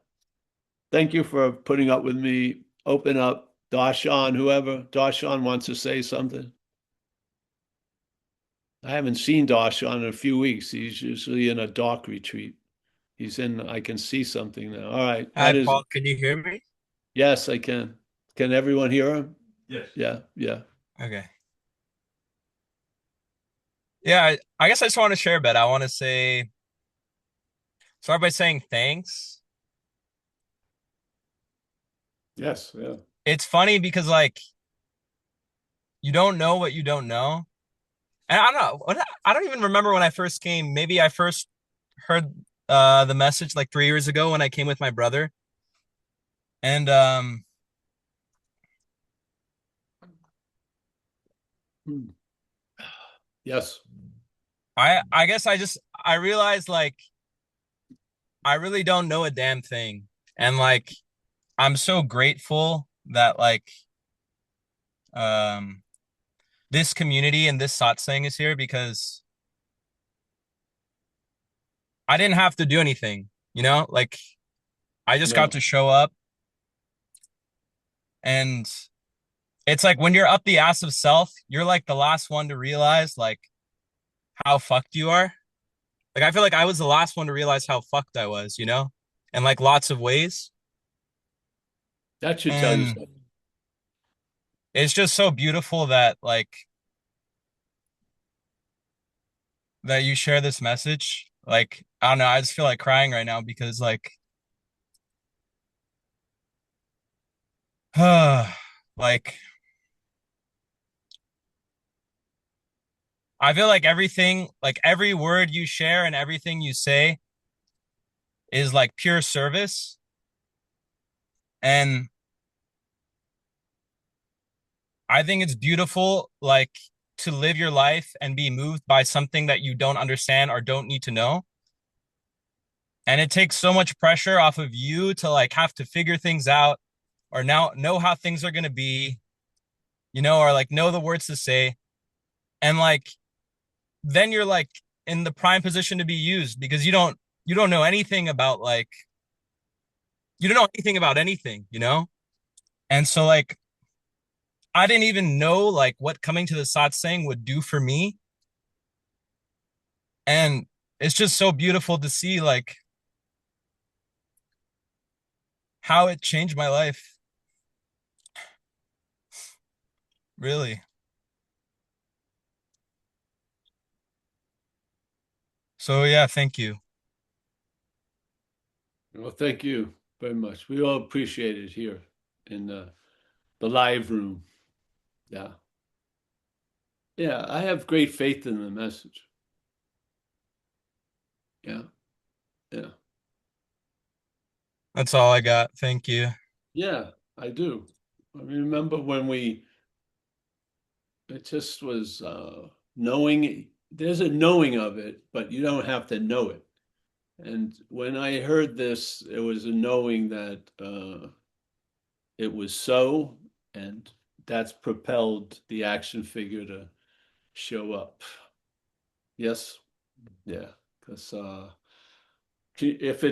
Thank you for putting up with me. Open up. Darshan, whoever. Darshan wants to say something. I haven't seen Darshan in a few weeks. He's usually in a dark retreat. He's in, I can see something now. All right. Hi, That is, Paul. Can you hear me? yes, I can. Can everyone hear him? Yes. Yeah, yeah. Okay. Yeah, I guess I just want to share a bit. I want to start by saying thanks. Yes, yeah. It's funny because like you don't know what you don't know. And I don't know. I don't even remember when I first came. Maybe I first heard the message like 3 years ago when I came with my brother. And Hmm. Yes. I guess I realized like I really don't know a damn thing. And like I'm so grateful that like um this community and this satsang is here because I didn't have to do anything, you know? Like I just got No. to show up and it's like when you're up the ass of self, you're like the last one to realize like how fucked you are. Like I feel like I was the last one to realize how fucked I was, you know? In like lots of ways. That should tell you And something. it's just so beautiful that like that you share this message. Like I don't know, I just feel like crying right now because like like I feel like everything, like every word you share and everything you say is like pure service. And I think it's beautiful, like to live your life and be moved by something that you don't understand or don't need to know. And it takes so much pressure off of you to like have to figure things out or now know how things are going to be, you know, or like know the words to say. And like, then you're like in the prime position to be used because you don't know anything about like, you don't know anything about anything, you know? And so like I didn't even know like what coming to the satsang would do for me. And it's just so beautiful to see like how it changed my life. Really. So yeah, thank you. Well, thank you very much. We all appreciate it here in the live room. Yeah. Yeah, I have great faith in the message. Yeah, yeah. That's all I got. Thank you. Yeah, I do. I remember when it just was knowing, there's a knowing of it, but you don't have to know it. And when I heard this, it was a knowing that it was so, and that's propelled the action figure to show up. Yes, yeah, because if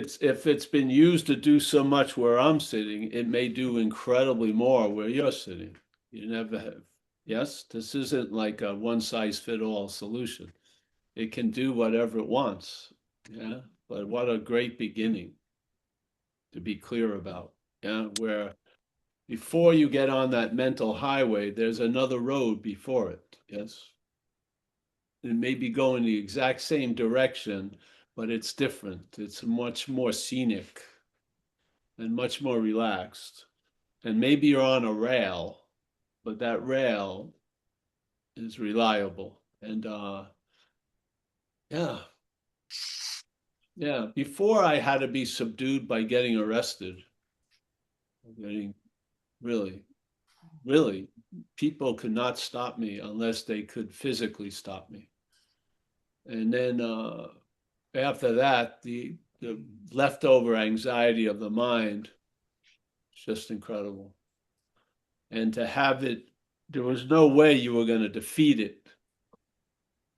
it's been used to do so much where I'm sitting, it may do incredibly more where you're sitting. You never have. Yes, this isn't like a one size fit all solution. It can do whatever it wants. Yeah, but what a great beginning to be clear about. Yeah, where before you get on that mental highway, there's another road before it. Yes, it may be going the exact same direction, but it's different. It's much more scenic and much more relaxed. And maybe you're on a rail, but that rail is reliable. And yeah, yeah. Before I had to be subdued by getting arrested, getting really, really, people could not stop me unless they could physically stop me. And then after that, the leftover anxiety of the mind, it's just incredible. And to have it, there was no way you were going to defeat it.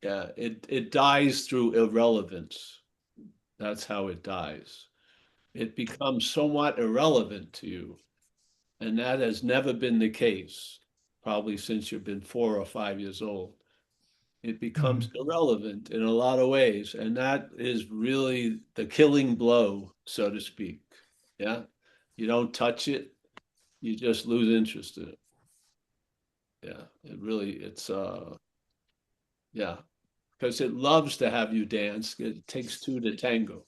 Yeah, it dies through irrelevance. That's how it dies. It becomes somewhat irrelevant to you. And that has never been the case, probably since you've been 4 or 5 years old. It becomes irrelevant in a lot of ways. And that is really the killing blow, so to speak. Yeah. You don't touch it, you just lose interest in it. Yeah. Yeah. Because it loves to have you dance. It takes two to tango.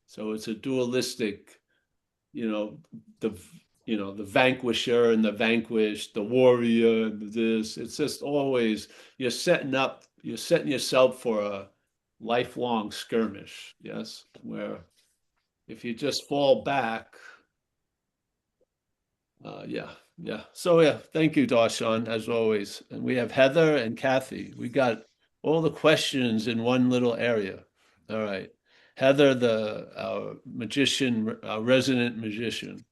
So it's a dualistic, you know, the the vanquisher and the vanquished, the warrior, and this. It's just always you're setting yourself for a lifelong skirmish, yes, where if you just fall back, yeah, yeah. So yeah, thank you, Darshan, as always. And we have Heather and Kathy. We got all the questions in one little area. All right. Heather, our magician, our resident magician.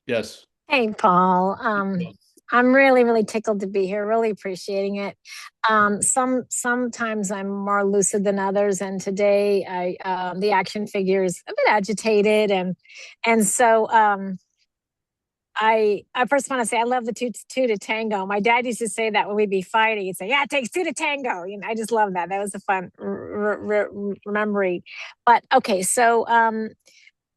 Yes. Hey, Paul. I'm really, really tickled to be here. Really appreciating it. Sometimes I'm more lucid than others, and today the action figure is a bit agitated, and so I first want to say I love the two to tango. My dad used to say that when we'd be fighting, he'd say, "Yeah, it takes two to tango." I just love that. That was a fun remembering. But okay, so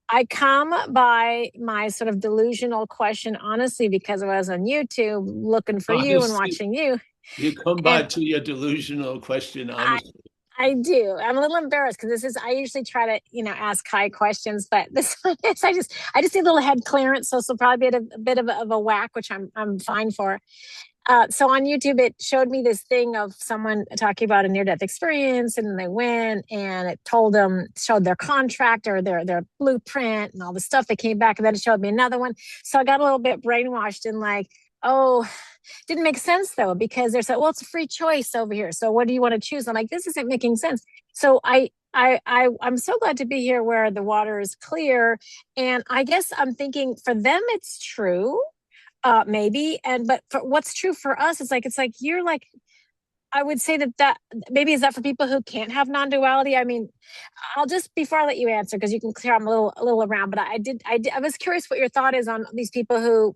I come by my sort of delusional question honestly because I was on YouTube looking for you and Honestly, watching you. you come by And to your delusional question, I honestly. I do. I'm a little embarrassed because I usually try to, ask high questions, but this one is I just need a little head clearance. So this will probably be a bit of a whack, which I'm fine for. So on YouTube, it showed me this thing of someone talking about a near-death experience, and then they went and it showed their contract or their blueprint and all the stuff. They came back, and then it showed me another one. So I got a little bit brainwashed and like, oh, didn't make sense though, because they said, well, it's a free choice over here. So what do you want to choose? I'm like, this isn't making sense. So I'm so glad to be here where the water is clear. And I guess I'm thinking for them, it's true maybe, but for what's true for us, it's like you're like, I would say that maybe is that for people who can't have non-duality. I mean, I'll just, before I let you answer, because you can clear, I'm a little around, but I was curious what your thought is on these people who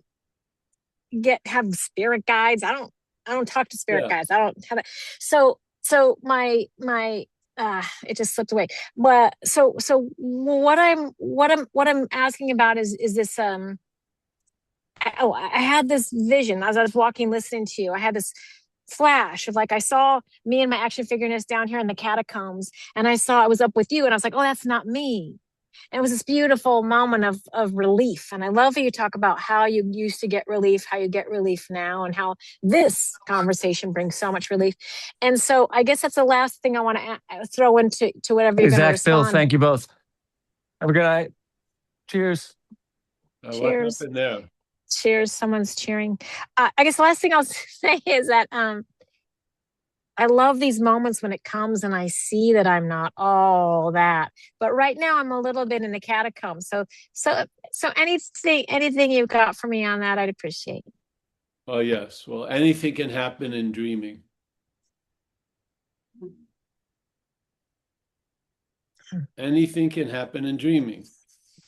have spirit guides. I don't talk to spirit Yeah. guides. I don't have it. So my it just slipped away. But so what I'm asking about is this I had this vision as I was walking, listening to you. I had this flash of like, I saw me and my action figurness down here in the catacombs, and I was up with you, and I was like, oh, that's not me. And it was this beautiful moment of relief. And I love how you talk about how you used to get relief, how you get relief now, and how this conversation brings so much relief. And so I guess that's the last thing I want to throw into whatever you're going to Zach, Phil, respond. thank you both. Have a good night. Cheers. What Cheers. happened there? Cheers. Someone's cheering. I guess the last thing I'll say is that I love these moments when it comes and I see that I'm not all that. But right now I'm a little bit in the catacombs. So anything you've got for me on that, I'd appreciate. Oh, yes. Well, anything can happen in dreaming. Anything can happen in dreaming.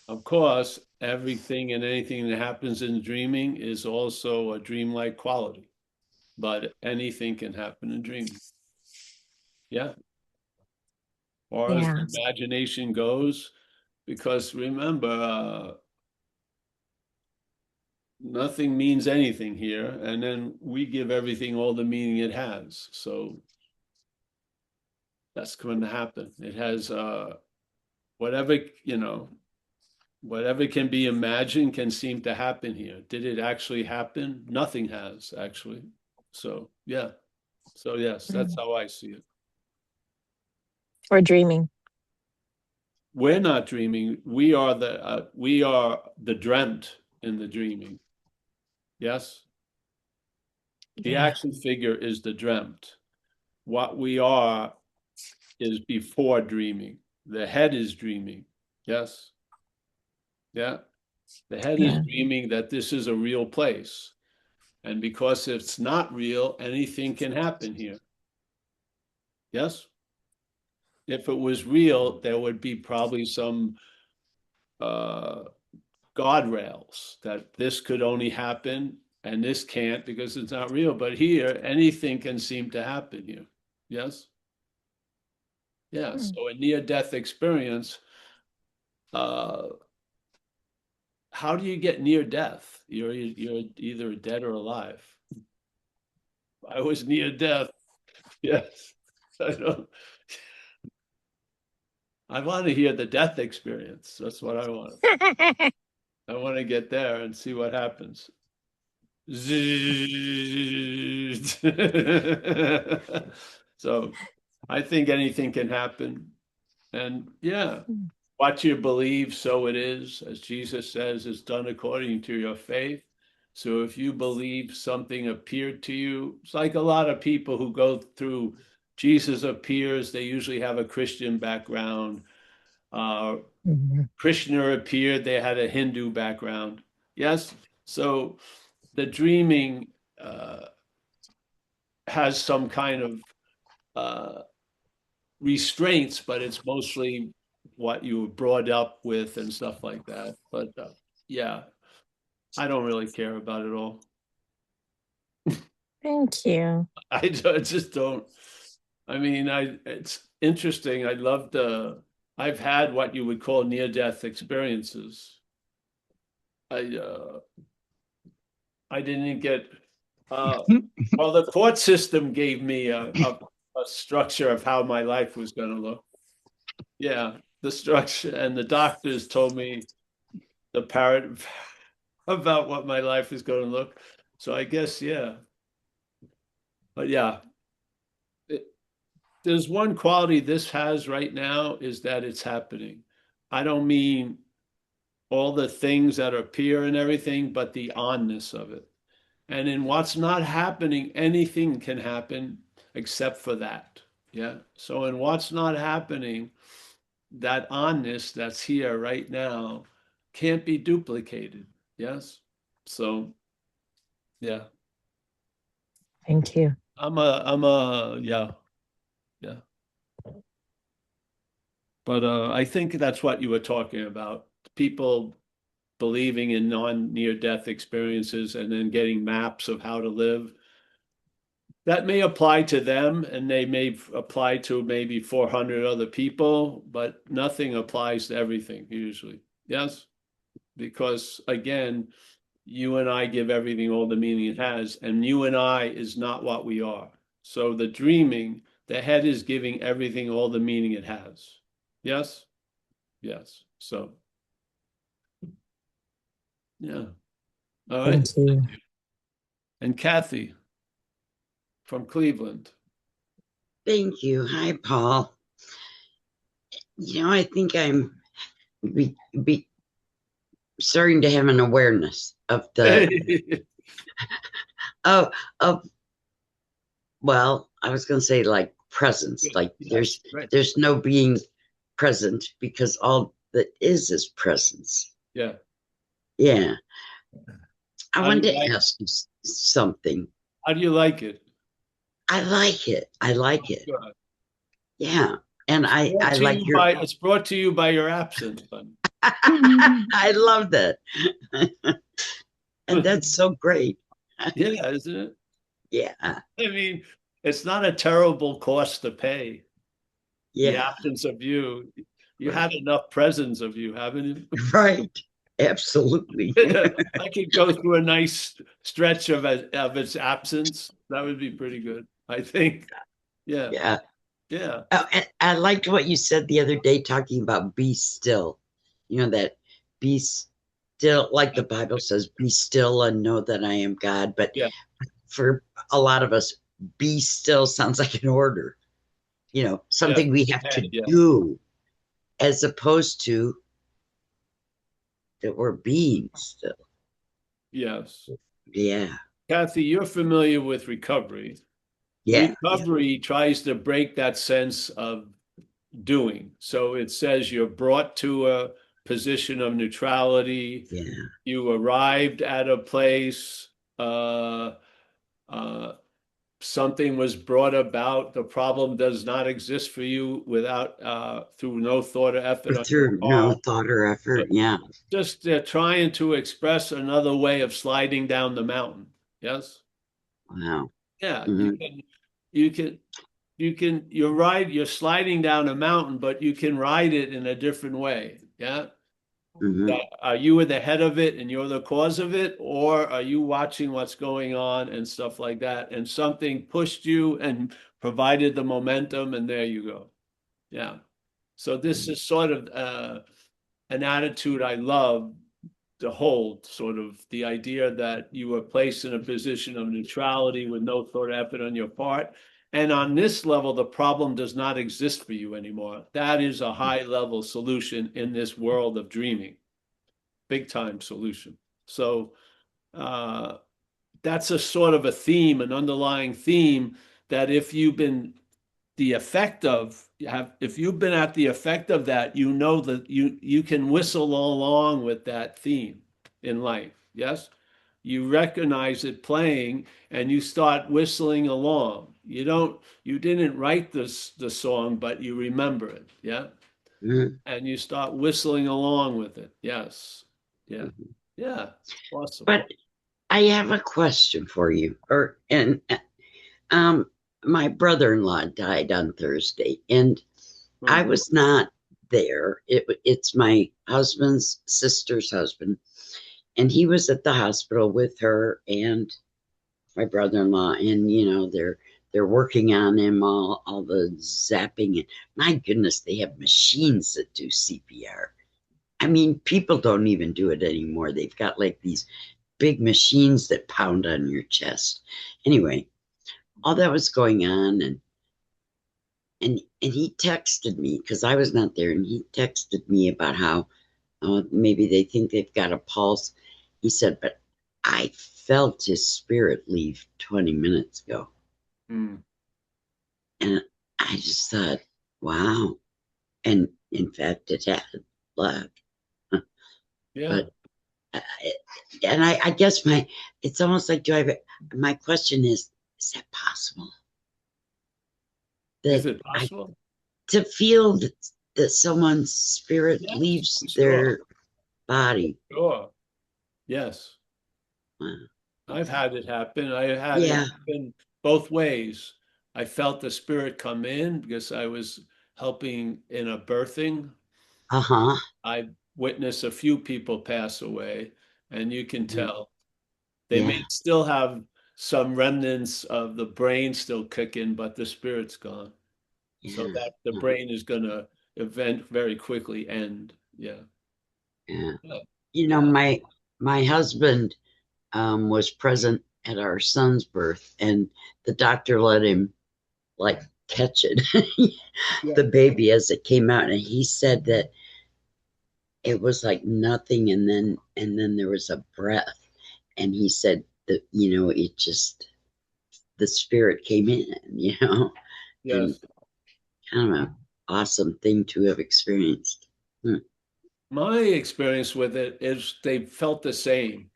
Of course, everything and anything that happens in dreaming is also a dreamlike quality, but anything can happen in dreaming. Yeah. Or as Yeah. the imagination goes, because remember, nothing means anything here, and then we give everything all the meaning it has. So that's going to happen. It has whatever, whatever can be imagined can seem to happen here. Did it actually happen? Nothing has actually. So yeah. So yes, that's how I see it. We're dreaming. We're not dreaming. We are the dreamt in the dreaming. Yes. The Yeah. action figure is the dreamt. What we are is before dreaming. The head is dreaming. Yes. Yeah. The head is Yeah. dreaming that this is a real place. And because it's not real, anything can happen here. Yes? If it was real, there would be probably some uh, guardrails that this could only happen and this can't because it's not real. But here, anything can seem to happen here. Yes? Yeah. So a near-death experience, uh, how do you get near death? You're either dead or alive. I was near death. Yes. I don't. I want to hear the death experience. That's what I want. I want to get there and see what happens. So I think anything can happen. And yeah, what you believe, so it is. As Jesus says, it's done according to your faith. So if you believe something appeared to you, it's like a lot of people who go through Jesus appears, they usually have a Christian background. Krishna appeared, they had a Hindu background. Yes. So the dreaming has some kind of restraints, but it's mostly what you were brought up with and stuff like that. But yeah, I don't really care about it all. Thank you. I just don't. I mean, it's interesting. I've had what you would call near-death experiences. I didn't get well, the court system gave me a structure of how my life was going to look. Yeah, the structure, and the doctors told me the parrot about what my life is going to look. So I guess, yeah. But yeah, there's one quality this has right now is that it's happening. I don't mean all the things that appear and everything, but the onness of it. And in what's not happening, anything can happen except for that. Yeah. So in what's not happening, that onness that's here right now can't be duplicated. Yes. So yeah. Thank you. Yeah. Yeah. But I think that's what you were talking about. People believing in non-near death experiences and then getting maps of how to live. That may apply to them and they may apply to maybe 400 other people, but nothing applies to everything usually. Yes? Because again, you and I give everything all the meaning it has, and you and I is not what we are. So the dreaming, the head is giving everything all the meaning it has. Yes? Yes. So, yeah. All right. Thank you. And Kathy from Cleveland. Thank you. Hi, Paul. I think I'm be starting to have an awareness of the of well, I was going to say like presence. Like there's no being present because all that is presence. Yeah. Yeah. I wanted to ask you something. How do you like it? I like it. I like it. Good. Yeah. And I like it's brought to you by your absence. I love that. And that's so great. Yeah, isn't it? Yeah. I mean, it's not a terrible cost to pay. Yeah. The absence of you. You had enough presence of you, haven't you? Right. Absolutely. I could go through a nice stretch of its absence. That would be pretty good, I think. Yeah. Yeah. Yeah. And I liked what you said the other day talking about be still. That be still, like the Bible says, be still and know that I am God. But for a lot of us, be still sounds like an order, something we have to do, as opposed to that we're being still. Yes. Yeah. Kathy, you're familiar with recovery. Yeah. Recovery tries to break that sense of doing. So it says you're brought to a position of neutrality. Yeah. You arrived at a place. Uh, uh, Something was brought about. The problem does not exist for you without through no thought or effort on your Through no part. thought or effort. Yeah. Just trying to express another way of sliding down the mountain. Yes. Wow. Yeah. Hmm. You can, you're sliding down a mountain, but you can ride it in a different way. Yeah. Hmm. That are you at the head of it and you're the cause of it, or are you watching what's going on and stuff like that? And something pushed you and provided the momentum, and there you go. Yeah. So this is sort of an attitude I love to hold, sort of the idea that you were placed in a position of neutrality with no thought or effort on your part. And on this level, the problem does not exist for you anymore. That is a high level solution in this world of dreaming, big time solution. So uh, that's a sort of a theme, an underlying theme that if you've been the effect of if you've been at the effect of that, you know that you can whistle along with that theme in life. Yes, you recognize it playing and you start whistling along. You didn't write the song, but you remember it. Yeah, Hmm. and you start whistling along with it. Yes, yeah, Hmm. yeah, awesome. But I have a question for you. Um, my brother-in-law died on Thursday, and I Hmm. was not there. It's my husband's sister's husband, and he was at the hospital with her and my brother-in-law, and they're working on him, all the zapping, and my goodness, they have machines that do CPR. I mean, people don't even do it anymore. They've got like these big machines that pound on your chest. Anyway, all that was going on, and he texted me because I was not there, and he texted me about how maybe they think they've got a pulse. He said, but I felt his spirit leave 20 minutes ago. Hmm. And I just thought, wow. And in fact, it had left. Yeah. But, uh, I guess it's almost like, my question is that possible? Is That it possible? to feel that someone's spirit Yes, leaves sure, their body. sure. Yes. Wow. I've had it happen. I had it Yeah. happen both ways. I felt the spirit come in because I was helping in a birthing. Uh-huh. I witnessed a few people pass away, and you can Mhm. tell they may Yeah. still have some remnants of the brain still kicking, but the spirit's gone. So Yeah. that the brain is going to event very quickly end. Yeah. Yeah. Yeah. You know, Yeah. my husband was present at our son's birth, and the doctor let him like catch it, Yeah. the baby as it came out, and he said that it was like nothing, and then there was a breath, and he said that it just the spirit came in, and Yes. kind of an awesome thing to have experienced. Hmm. My experience with it is they felt the same.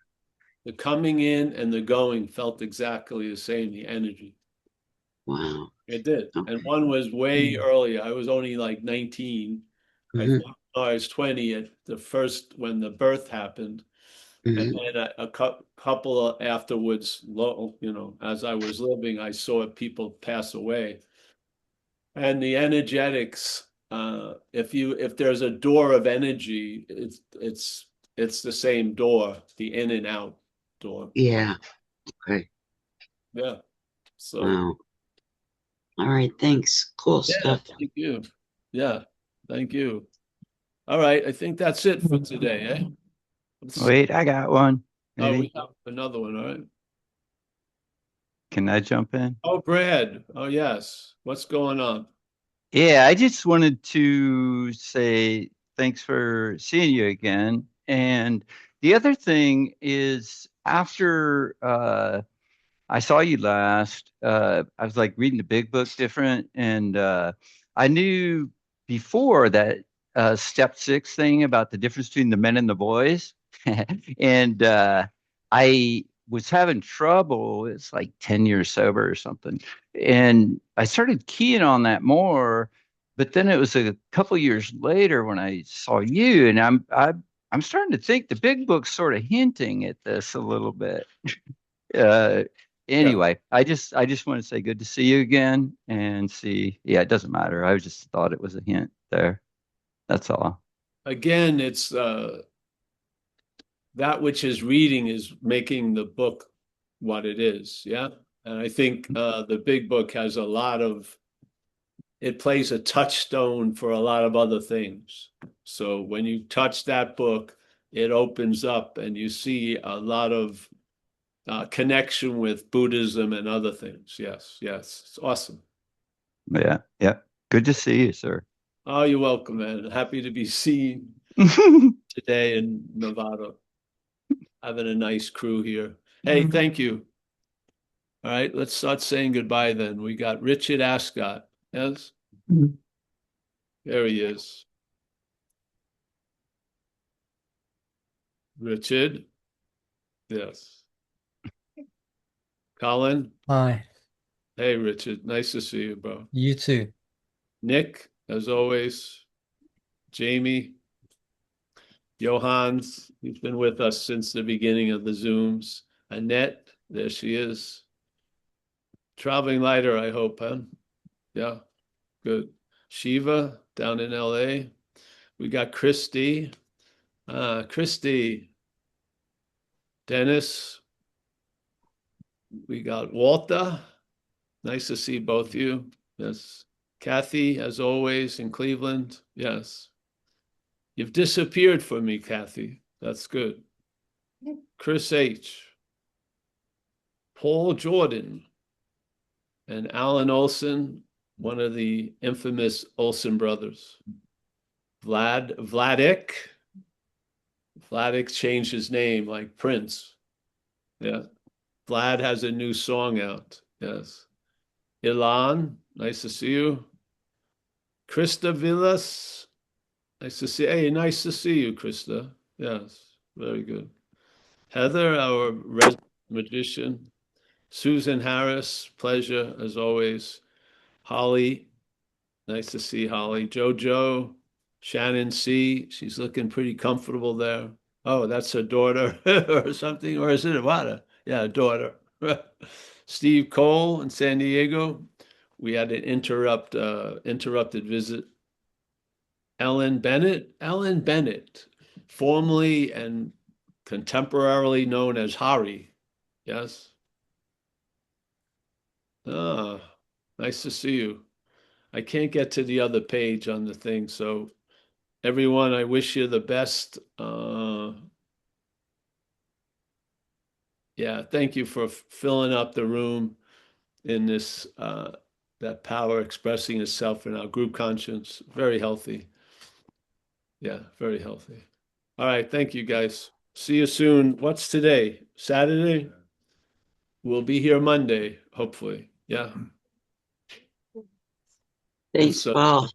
The coming in and the going felt exactly the same, the energy. Wow. It did. And Okay. one was way earlier. I was only like 19. I Hmm. think I was 20 at the first when the birth happened. And Hmm. then couple afterwards, as I was living, I saw people pass away. And the energetics, if there's a door of energy, it's the same door, the in and out door. Yeah. Okay. Yeah. So Wow. All right. Thanks. Cool yeah, stuff. thank you. Yeah, thank you. All right, I think that's it for today, eh? Let's, Wait, I got one. oh, we Ready? have another one, all right. Can I jump in? Oh, Brad. Oh, yes. What's going on? Yeah, I just wanted to say thanks for seeing you again. And the other thing is after I saw you last, I was like reading the big book different and I knew before that step 6 thing about the difference between the men and the boys. And I was having trouble. It's like 10 years sober or something. And I started keying on that more. But then it was a couple years later when I saw you, and I'm starting to think the big book's sort of hinting at this a little bit. Uh, anyway, I just want to say good to see you again and see. Yeah, it doesn't matter. I just thought it was a hint there. That's all. Again, it's that which is reading is making the book what it is. Yeah. And I think the big book has a lot of, it plays a touchstone for a lot of other things. So when you touch that book, it opens up and you see a lot of connection with Buddhism and other things. Yes, yes. It's awesome. Yeah, yeah. Good to see you, sir. Oh, you're welcome, man. Happy to be seen today in Nevada. Having a nice crew here. Hey, thank you. All right, let's start saying goodbye then. We got Richard Ascot. Yes? There he is. Richard. Yes. Colin. Hi. Hey, Richard. Nice to see you, bro. You too. Nick, as always. Jamie. Johans, he's been with us since the beginning of the Zooms. Annette, there she is. Traveling lighter, I hope, huh? Yeah, good. Shiva down in LA. We got Christy. Christy. Dennis. We got Walter. Nice to see both you. Yes. Kathy, as always, in Cleveland. Yes. You've disappeared from me, Kathy. That's good. Chris H. Paul Jordan. And Alan Olson, one of the infamous Olson brothers. Vladik changed his name like Prince. Yeah. Vlad has a new song out. Yes. Ilan, nice to see you. Krista Villas, nice to see. Hey, nice to see you, Krista. Yes, very good. Heather, our resident magician. Susan Harris, pleasure as always. Holly, nice to see Holly. Jojo, Shannon C. She's looking pretty comfortable there. Oh, that's her daughter or something, or is it a what? Yeah, a daughter. Steve Cole in San Diego. We had an interrupted visit. Ellen Bennett, formerly and contemporarily known as Hari. Yes. Ah, nice to see you. I can't get to the other page on the thing, so everyone, I wish you the best. Yeah, thank you for filling up the room in this that power expressing itself in our group conscience. Very healthy. Yeah, very healthy. All right, thank you guys. See you soon. What's today? Saturday? We'll be here Monday, hopefully. Yeah. Thanks, So, Paul.